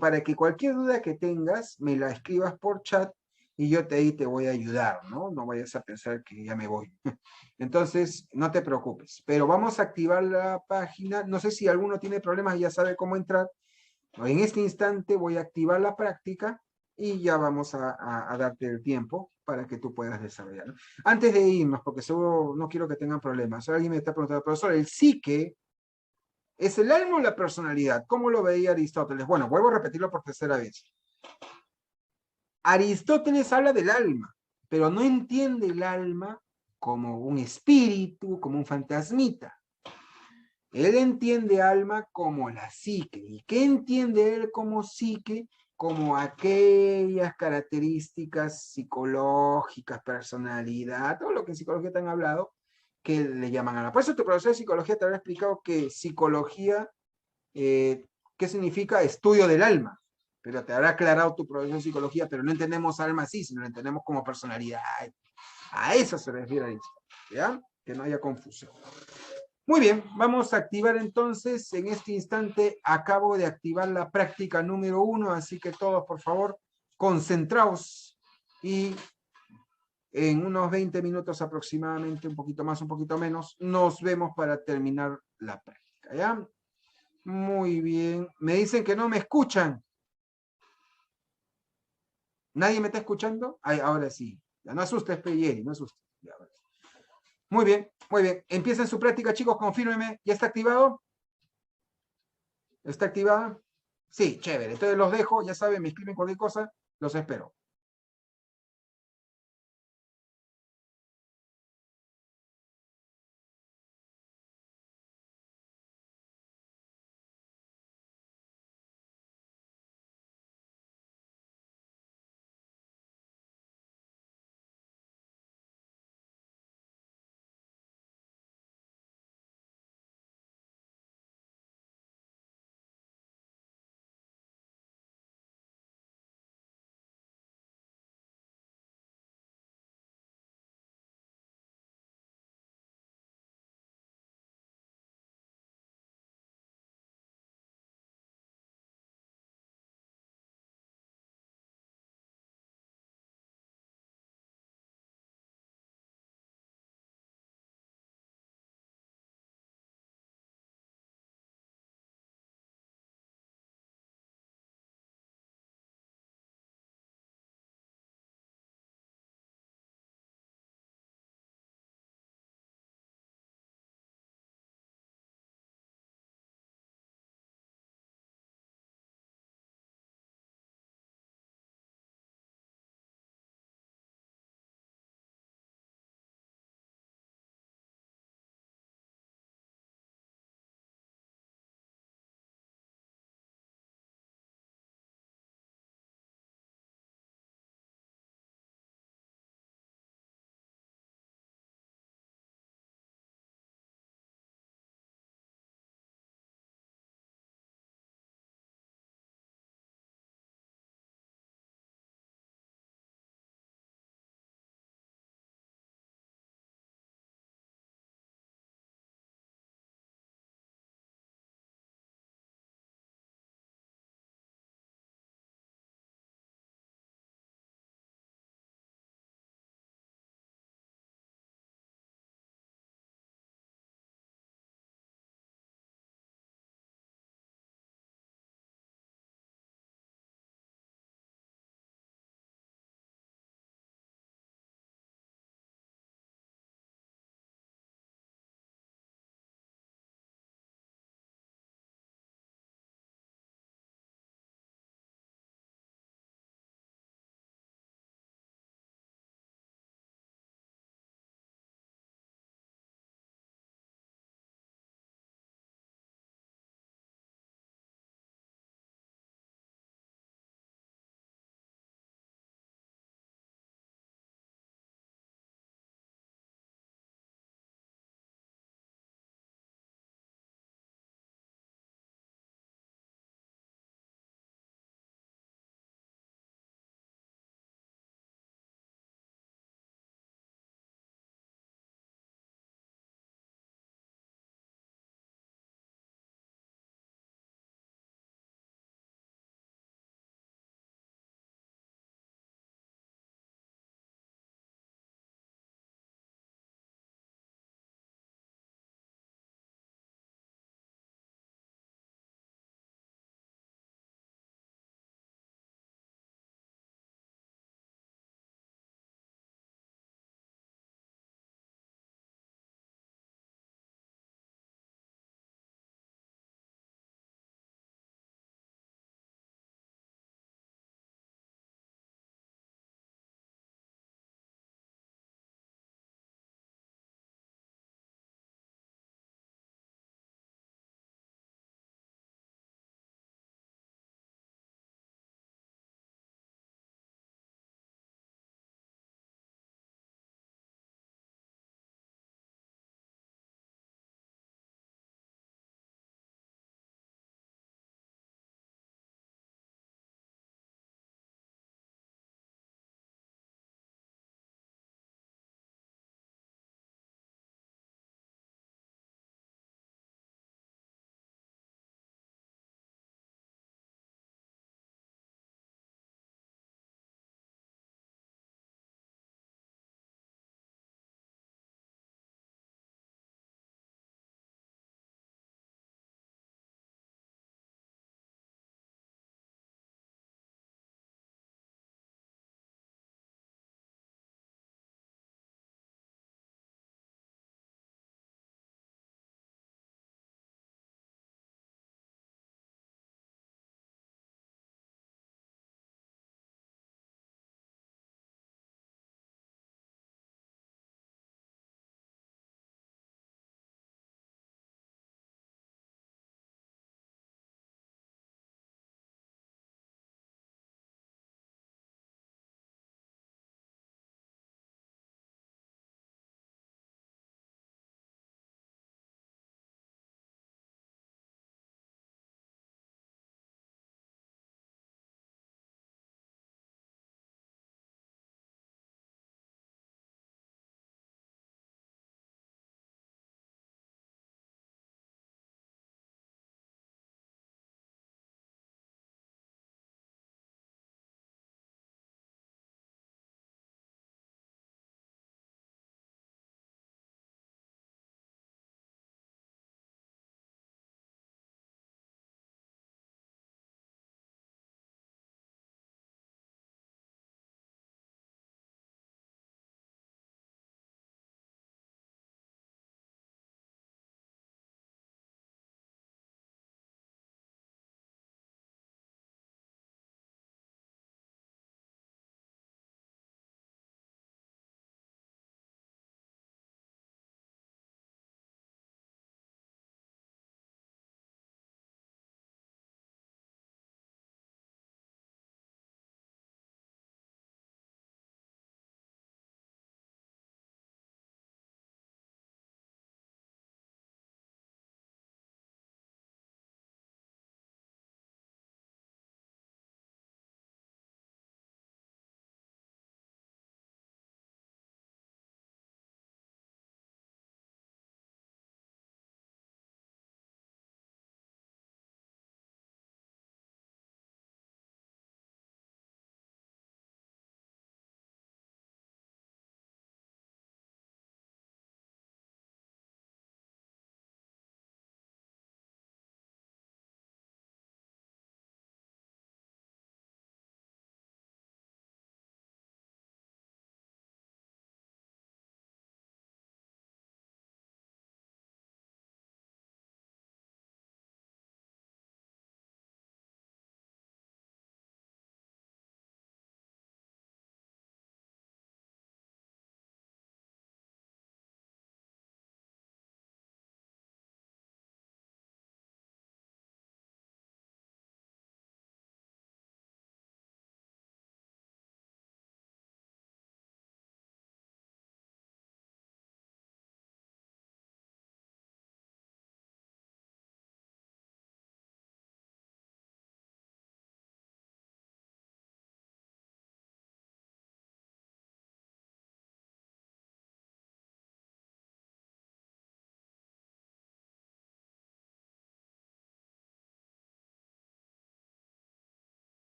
para que cualquier duda que tengas me la escribas por chat y yo ahí te voy a ayudar, ¿no? No vayas a pensar que ya me voy. Entonces, no te preocupes, pero vamos a activar la página. No sé si alguno tiene problemas y ya sabe cómo entrar. En este instante voy a activar la práctica y ya vamos a darte el tiempo para que tú puedas desarrollarlo. Antes de irnos, porque seguro no quiero que tengan problemas, alguien me está preguntando, profesor, ¿el psique es el alma o la personalidad? ¿Cómo lo veía Aristóteles? Bueno, vuelvo a repetirlo por tercera vez. Aristóteles habla del alma, pero no entiende el alma como un espíritu, como un fantasmita. Él entiende alma como la psique. ¿Y qué entiende él como psique? Como aquellas características psicológicas, personalidad, todo lo que en psicología te han hablado, que le llaman alma. Por eso tu profesor de psicología te habrá explicado que psicología, ¿qué significa? Estudio del alma. Pero te habrá aclarado tu profesor de psicología, pero no entendemos alma así, sino lo entendemos como personalidad. A eso se refiere ahí, ¿ya? Que no haya confusión. Muy bien, vamos a activar entonces, en este instante acabo de activar la práctica número 1, así que todos por favor concentraos y en unos 20 minutos aproximadamente, un poquito más, un poquito menos, nos vemos para terminar la práctica, ¿ya? Muy bien, me dicen que no me escuchan. ¿Nadie me está escuchando? Ay, ahora sí, ya no asustes, Peyeri, no asustes. Ya, muy bien, muy bien. Empiecen su práctica, chicos, confírmenme. ¿Ya está activado? ¿Está activada? Sí, chévere. Entonces los dejo, ya saben, me escriben cualquier cosa, los espero.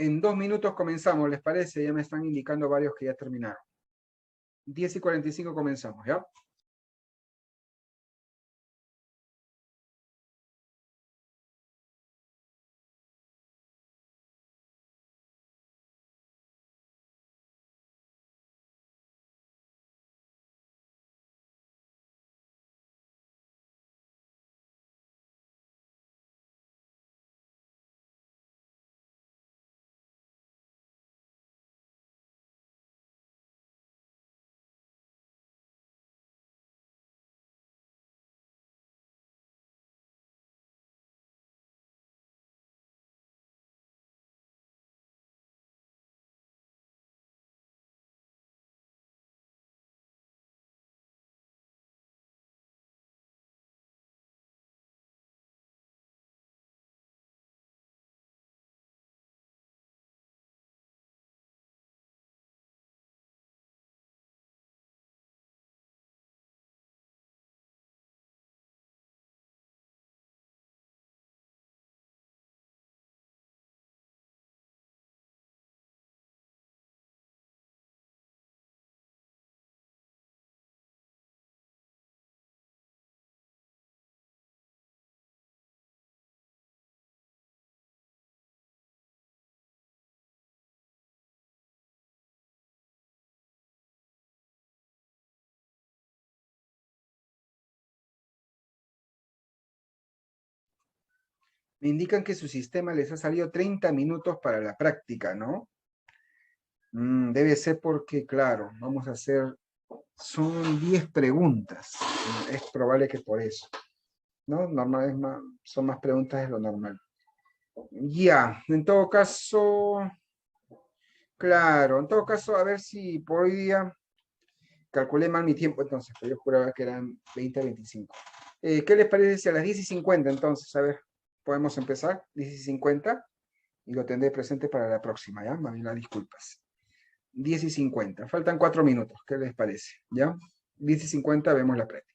En 2 minutos comenzamos, ¿les parece? Ya me están indicando varios que ya terminaron. 10:45 comenzamos, ¿ya? Me indican que su sistema les ha salido 30 minutos para la práctica, ¿no? Debe ser porque, claro, vamos a hacer, son 10 preguntas. Es probable que por eso, ¿no? Normal es más, son más preguntas de lo normal. Ya, en todo caso, claro, en todo caso, a ver si por hoy día calculé mal mi tiempo entonces, pero yo juraba que eran 20 a 25. ¿Qué les parece si a las 10:50 entonces? A ver, podemos empezar, 10:50, y lo tendré presente para la próxima, ¿ya? Mami, las disculpas. 10:50, faltan 4 minutos, ¿qué les parece? ¿Ya? 10:50, vemos la práctica.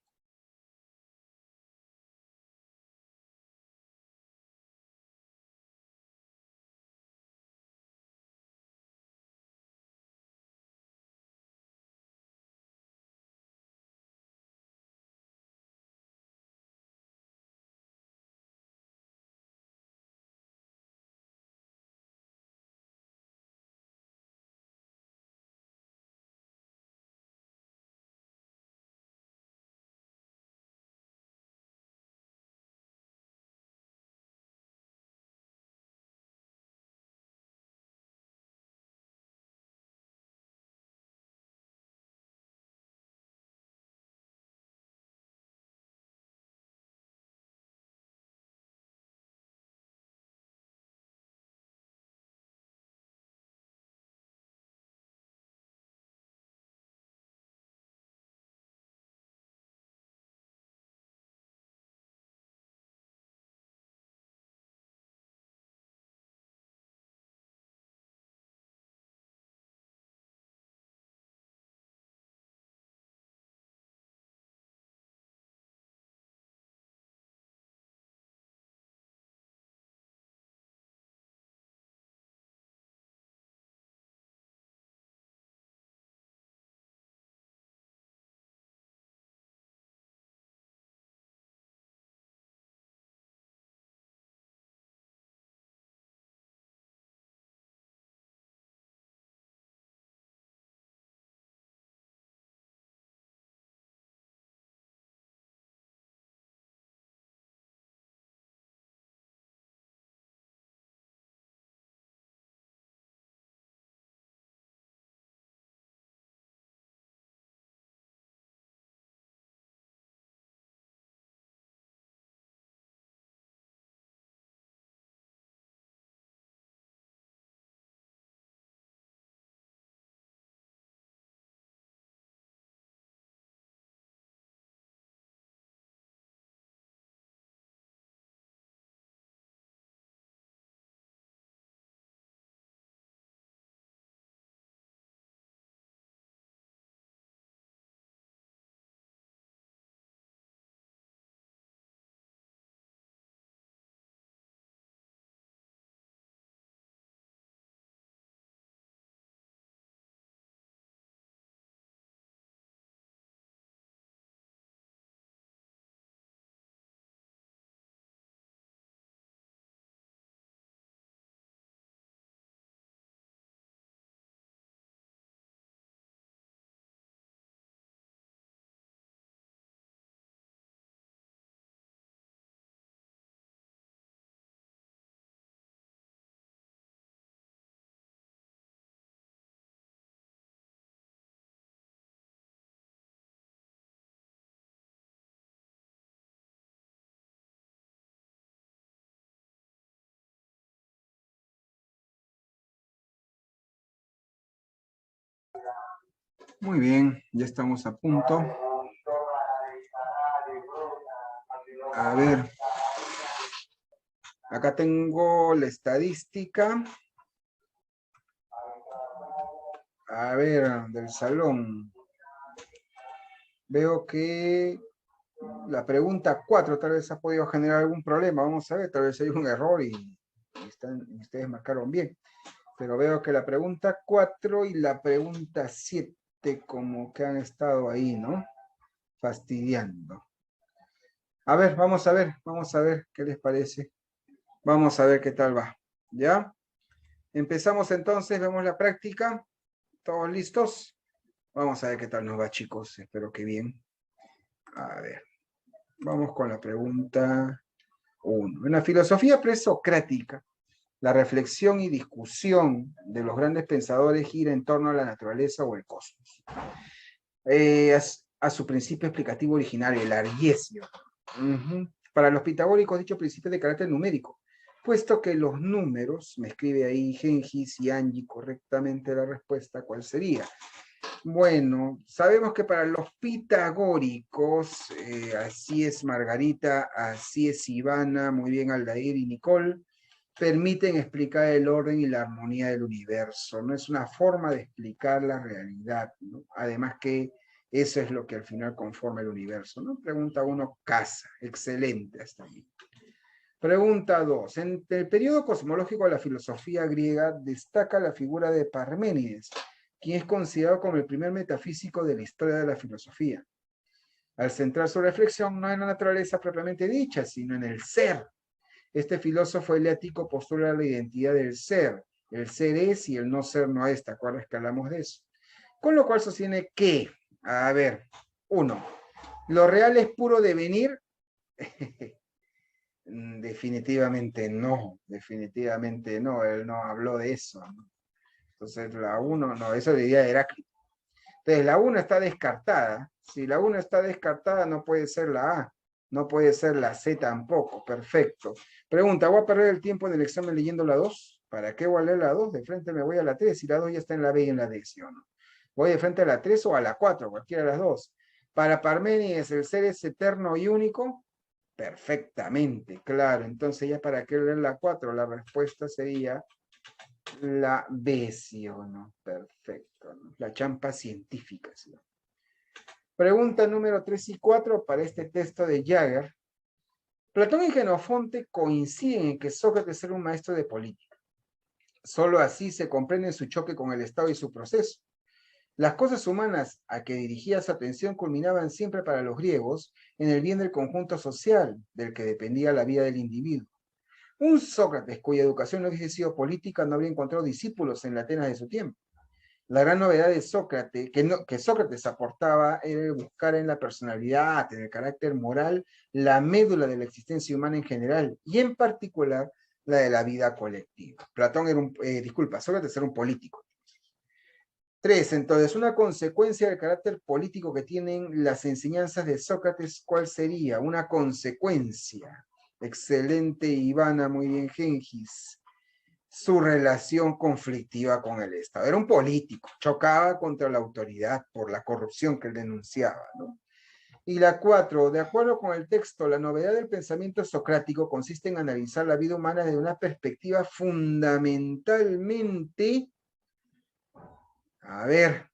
Muy bien, ya estamos a punto. A ver, acá tengo la estadística. A ver, del salón. Veo que la pregunta 4 tal vez ha podido generar algún problema. Vamos a ver, tal vez hay un error y ustedes marcaron bien. Pero veo que la pregunta 4 y la pregunta 7 como que han estado ahí, ¿no? Fastidiando. A ver, vamos a ver qué les parece. Vamos a ver qué tal va. ¿Ya? Empezamos entonces, vemos la práctica. ¿Todos listos? Vamos a ver qué tal nos va, chicos. Espero que bien. A ver, vamos con la pregunta 1. En la filosofía presocrática, la reflexión y discusión de los grandes pensadores gira en torno a la naturaleza o el cosmos. A su principio explicativo originario, el argiesio. Para los pitagóricos, dicho principio es de carácter numérico, puesto que los números, me escribe ahí Gengis y Angie correctamente la respuesta, ¿cuál sería? Bueno, sabemos que para los pitagóricos, así es Margarita, así es Ivana, muy bien Aldair y Nicole, permiten explicar el orden y la armonía del universo, no es una forma de explicar la realidad, ¿no? Además que eso es lo que al final conforma el universo, ¿no? Pregunta 1, casa, excelente hasta ahí. Pregunta 2, en el periodo cosmológico de la filosofía griega destaca la figura de Parménides, quien es considerado como el primer metafísico de la historia de la filosofía. Al centrar su reflexión no en la naturaleza propiamente dicha, sino en el ser. Este filósofo heleático postula la identidad del ser. El ser es y el no ser no es. ¿Te acuerdas que hablamos de eso? Con lo cual sostiene que, a ver, 1, lo real es puro devenir. Definitivamente no, él no habló de eso, ¿no? Entonces la 1, no, eso diría Heráclito. Entonces la 1 está descartada. Si la 1 está descartada, no puede ser la A, no puede ser la C tampoco. Perfecto. Pregunta, ¿voy a perder el tiempo en el examen leyendo la 2? ¿Para qué voy a leer la 2? De frente me voy a la 3 y la 2 ya está en la B y en la D, ¿sí o no? Voy de frente a la 3 o a la 4, cualquiera de las dos. Para Parménides, ¿el ser es eterno y único? Perfectamente, claro. Entonces ya para qué leer la 4, la respuesta sería la B, ¿sí o no? Perfecto, ¿no? La champa científica, ¿sí? Pregunta número 3 y 4 para este texto de Jagger. Platón y Jenofonte coinciden en que Sócrates era un maestro de política. Solo así se comprende su choque con el Estado y su proceso. Las cosas humanas a que dirigía su atención culminaban siempre para los griegos en el bien del conjunto social, del que dependía la vida del individuo. Un Sócrates cuya educación no hubiese sido política no habría encontrado discípulos en la Atenas de su tiempo. La gran novedad de Sócrates, que Sócrates aportaba, era buscar en la personalidad, en el carácter moral, la médula de la existencia humana en general, y en particular la de la vida colectiva. Sócrates era un político. 3, entonces, una consecuencia del carácter político que tienen las enseñanzas de Sócrates, ¿cuál sería? Una consecuencia. Excelente, Ivana, muy bien, Gengis. Su relación conflictiva con el Estado. Era un político, chocaba contra la autoridad por la corrupción que él denunciaba, ¿no? Y la 4, de acuerdo con el texto, la novedad del pensamiento socrático consiste en analizar la vida humana desde una perspectiva fundamentalmente, a ver,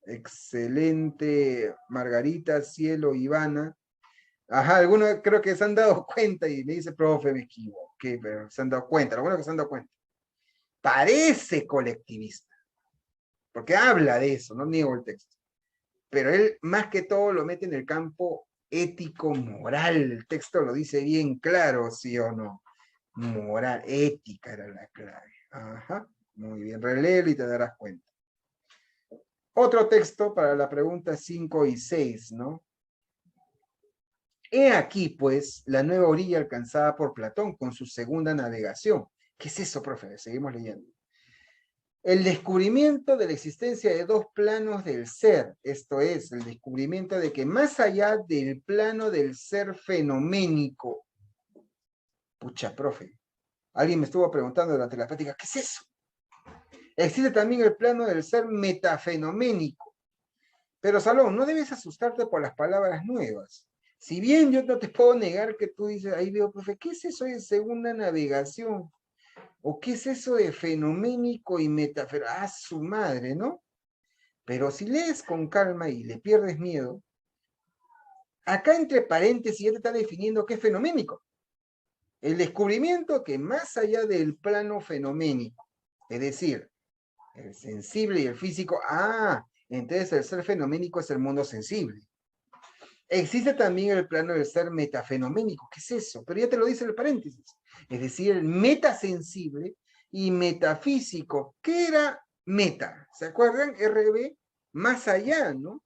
excelente, Margarita, Cielo, Ivana. Ajá, algunos creo que se han dado cuenta y me dice, profe, me equivoqué, pero se han dado cuenta, lo bueno que se han dado cuenta. Parece colectivista, porque habla de eso, no niego el texto, pero él más que todo lo mete en el campo ético-moral, el texto lo dice bien claro, sí o no, moral, ética era la clave. Ajá, muy bien, reléelo y te darás cuenta. Otro texto para la pregunta 5 y 6, ¿no? He aquí, pues, la nueva orilla alcanzada por Platón con su segunda navegación. ¿Qué es eso, profe? Seguimos leyendo. El descubrimiento de la existencia de dos planos del ser, esto es, el descubrimiento de que más allá del plano del ser fenoménico, pucha, profe, alguien me estuvo preguntando durante la práctica, ¿qué es eso? Existe también el plano del ser metafenoménico, Pero Salón, no debes asustarte por las palabras nuevas. Si bien yo no te puedo negar que tú dices, ahí veo, profe, ¿qué es eso de segunda navegación? ¿O qué es eso de fenoménico y metafero? Ah, su madre, ¿no? Pero si lees con calma y le pierdes miedo, acá entre paréntesis ya te está definiendo qué es fenoménico. El descubrimiento que más allá del plano fenoménico, es decir, el sensible y el físico, entonces el ser fenoménico es el mundo sensible. Existe también el plano del ser metafenoménico. ¿Qué es eso? Pero ya te lo dice el paréntesis. Es decir, el metasensible y metafísico. ¿Qué era meta? ¿Se acuerdan? RB, más allá, ¿no?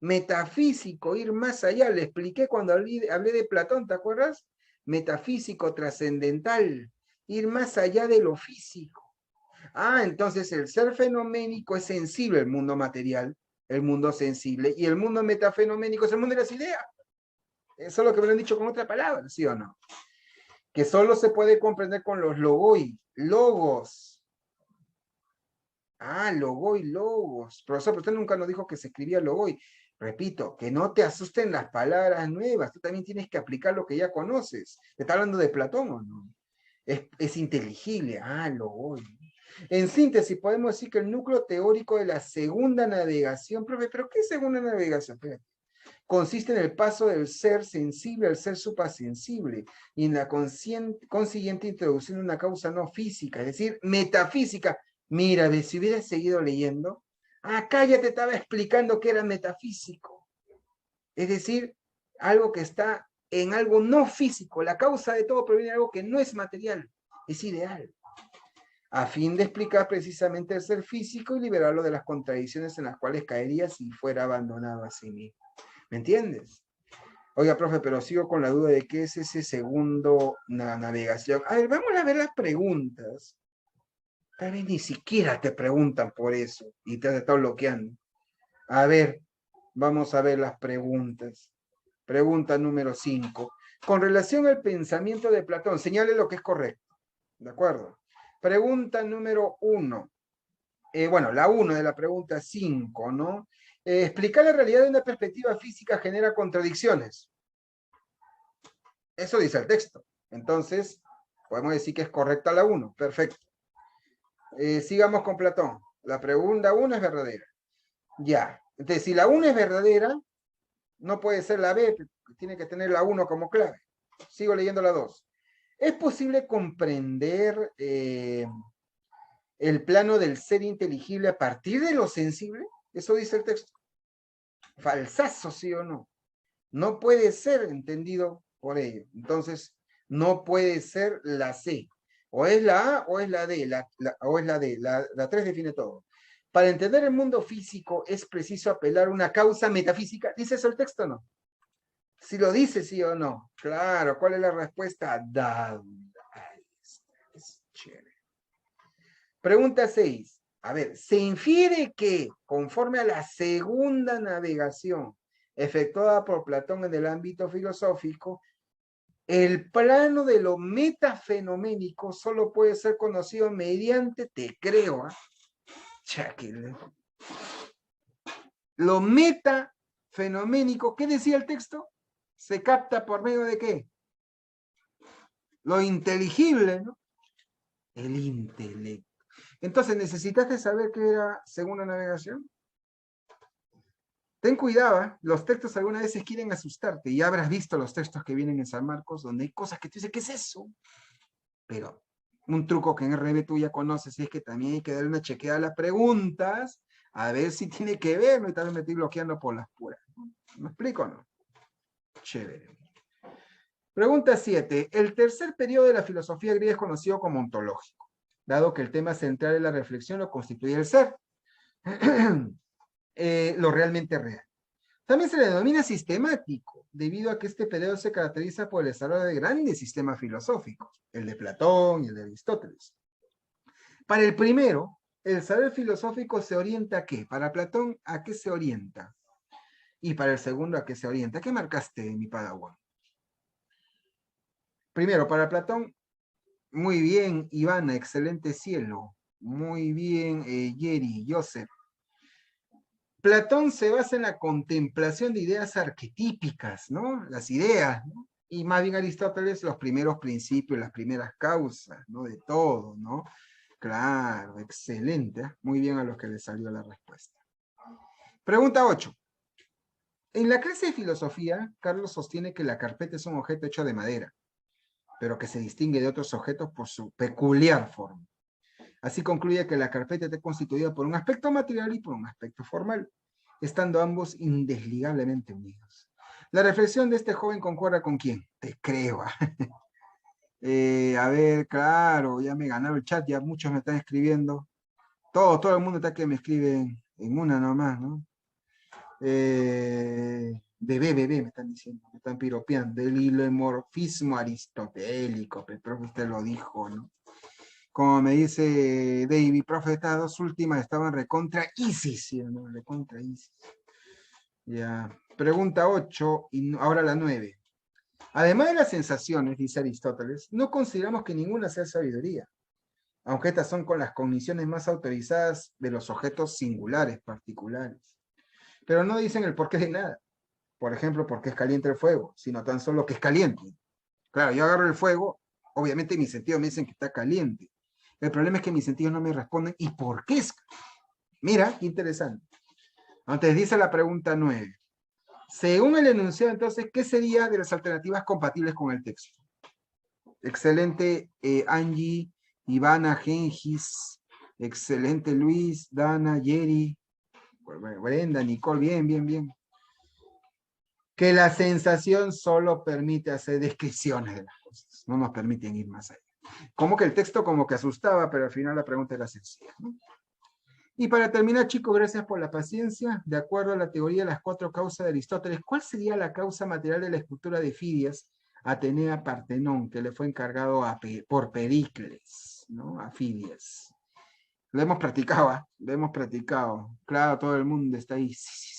Metafísico, ir más allá. Le expliqué cuando hablé de Platón, ¿te acuerdas? Metafísico, trascendental, ir más allá de lo físico. Entonces el ser fenoménico es sensible al mundo material, el mundo sensible, y el mundo metafenoménico es el mundo de las ideas. Eso es lo que me lo han dicho con otra palabra, ¿sí o no? Que solo se puede comprender con los logoi, logos. Logos. Profesor, usted nunca nos dijo que se escribía logoi. Repito, que no te asusten las palabras nuevas, tú también tienes que aplicar lo que ya conoces. ¿Te está hablando de Platón o no? Es inteligible, logoi. En síntesis, podemos decir que el núcleo teórico de la segunda navegación, profe, ¿pero qué es segunda navegación? Espérate. Consiste en el paso del ser sensible al ser suprasensible y en la consiguiente introducción de una causa no física, es decir, metafísica. Mira, si hubieras seguido leyendo, acá ya te estaba explicando que era metafísico. Es decir, algo que está en algo no físico. La causa de todo proviene de algo que no es material, es ideal, a fin de explicar precisamente el ser físico y liberarlo de las contradicciones en las cuales caería si fuera abandonado a sí mismo. ¿Me entiendes? Oiga, profe, pero sigo con la duda de qué es ese segundo navegación. A ver, vamos a ver las preguntas. Tal vez ni siquiera te preguntan por eso y te has estado bloqueando. A ver, vamos a ver las preguntas. Pregunta número 5. Con relación al pensamiento de Platón, señale lo que es correcto. ¿De acuerdo? Pregunta número 1. La 1 de la pregunta 5, ¿no? Explicar la realidad de una perspectiva física genera contradicciones. Eso dice el texto. Entonces, podemos decir que es correcta la 1. Perfecto. Sigamos con Platón. La pregunta 1 es verdadera. Ya. Entonces, si la 1 es verdadera, no puede ser la B, tiene que tener la 1 como clave. Sigo leyendo la 2. ¿Es posible comprender el plano del ser inteligible a partir de lo sensible? Eso dice el texto. Falsazo, ¿sí o no? No puede ser entendido por ello. Entonces, no puede ser la C. O es la A o es la D, o es la D. La 3 define todo. Para entender el mundo físico es preciso apelar a una causa metafísica. ¿Dice eso el texto o no? Si lo dice sí o no. Claro, ¿cuál es la respuesta? Dada. Es chévere. Pregunta 6. A ver, se infiere que, conforme a la segunda navegación efectuada por Platón en el ámbito filosófico, el plano de lo metafenoménico solo puede ser conocido mediante, te creo, lo metafenoménico, ¿qué decía el texto? Se capta por medio de ¿qué? Lo inteligible, ¿no? El intelecto. Entonces, ¿necesitaste saber qué era segunda navegación? Ten cuidado, los textos algunas veces quieren asustarte, y habrás visto los textos que vienen en San Marcos, donde hay cosas que tú dices, ¿qué es eso? Pero un truco que en RB tú ya conoces es que también hay que darle una chequeada a las preguntas, a ver si tiene que ver, ¿no? Y tal vez me estoy bloqueando por las puras. ¿Me explico o no? Chévere. Pregunta 7. El tercer periodo de la filosofía griega es conocido como ontológico, dado que el tema central de la reflexión lo constituye el ser, lo realmente real. También se le denomina sistemático, debido a que este periodo se caracteriza por el desarrollo de grandes sistemas filosóficos, el de Platón y el de Aristóteles. Para el primero, el saber filosófico se orienta ¿a qué? Para Platón, ¿a qué se orienta? Y para el segundo, ¿a qué se orienta? ¿Qué marcaste, mi padawan? Primero, para Platón, muy bien, Ivana, excelente cielo. Muy bien, Yeri, Joseph. Platón se basa en la contemplación de ideas arquetípicas, ¿no? Las ideas, ¿no? Y más bien Aristóteles, los primeros principios, las primeras causas, ¿no? De todo, ¿no? Claro, excelente. Muy bien a los que les salió la respuesta. Pregunta 8. En la clase de filosofía, Carlos sostiene que la carpeta es un objeto hecho de madera, pero que se distingue de otros objetos por su peculiar forma. Así concluye que la carpeta está constituida por un aspecto material y por un aspecto formal, estando ambos indesligablemente unidos. La reflexión de este joven concuerda con quién. Te creo. A ver, claro, ya me ganaron el chat, ya muchos me están escribiendo. Todo el mundo está que me escribe en una nomás, ¿no? Bebé, me están diciendo, me están piropeando. Del hilomorfismo aristotélico, pero usted lo dijo, ¿no? Como me dice David, profe, estas dos últimas estaban recontra ISIS, ¿sí, no? Recontra ISIS. Ya. Pregunta 8, y ahora la 9. Además de las sensaciones, dice Aristóteles, no consideramos que ninguna sea sabiduría, aunque estas son con las cogniciones más autorizadas de los objetos singulares, particulares. Pero no dicen el porqué de nada. Por ejemplo, por qué es caliente el fuego, sino tan solo que es caliente. Claro, yo agarro el fuego, obviamente mis sentidos me dicen que está caliente. El problema es que mis sentidos no me responden. ¿Y por qué es? Mira, qué interesante. Entonces dice la pregunta 9. Según el enunciado, entonces, ¿qué sería de las alternativas compatibles con el texto? Excelente, Angie, Ivana, Gengis. Excelente, Luis, Dana, Jerry, Brenda, Nicole, bien. Que la sensación solo permite hacer descripciones de las cosas, no nos permiten ir más allá. Como que el texto como que asustaba, pero al final la pregunta era sencilla, ¿no? Y para terminar, chicos, gracias por la paciencia. De acuerdo a la teoría de las 4 causas de Aristóteles, ¿cuál sería la causa material de la escultura de Fidias, Atenea Partenón, que le fue encargado por Pericles, ¿no? A Fidias? Lo hemos practicado, ¿eh? Lo hemos practicado. Claro, todo el mundo está ahí. Sí.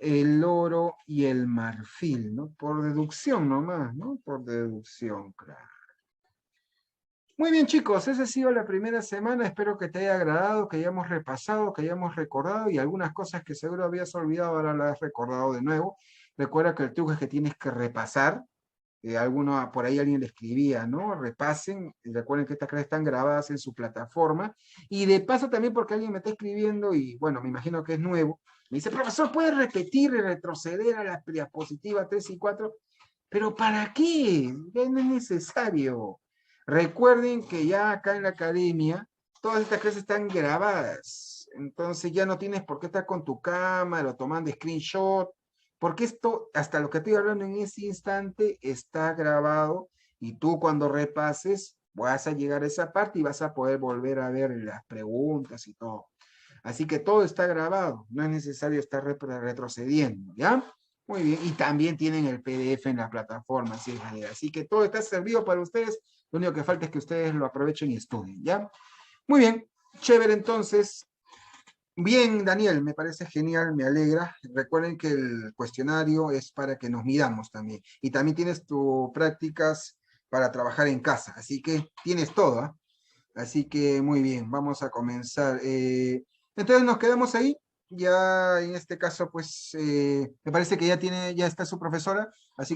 El oro y el marfil, ¿no? Por deducción nomás, ¿no? Por deducción, claro. Muy bien, chicos, esa ha sido la primera semana. Espero que te haya agradado, que hayamos repasado, que hayamos recordado y algunas cosas que seguro habías olvidado, ahora las has recordado de nuevo. Recuerda que el truco es que tienes que repasar. Por ahí alguien le escribía, ¿no? Repasen, y recuerden que estas clases están grabadas en su plataforma. Y de paso también porque alguien me está escribiendo y bueno, me imagino que es nuevo. Me dice, profesor, ¿puede repetir y retroceder a la diapositiva 3 y 4? ¿Pero para qué? Ya no es necesario. Recuerden que ya acá en la academia, todas estas clases están grabadas. Entonces ya no tienes por qué estar con tu cámara o tomando screenshot, porque esto, hasta lo que estoy hablando en ese instante, está grabado y tú cuando repases vas a llegar a esa parte y vas a poder volver a ver las preguntas y todo. Así que todo está grabado, no es necesario estar retrocediendo, ¿ya? Muy bien, y también tienen el PDF en la plataforma, así que todo está servido para ustedes, lo único que falta es que ustedes lo aprovechen y estudien, ¿ya? Muy bien, chévere entonces. Bien, Daniel, me parece genial, me alegra. Recuerden que el cuestionario es para que nos midamos también. Y también tienes tus prácticas para trabajar en casa, así que tienes todo, ¿eh? Así que muy bien, vamos a comenzar. Entonces nos quedamos ahí. Ya en este caso, pues, me parece que ya está su profesora, así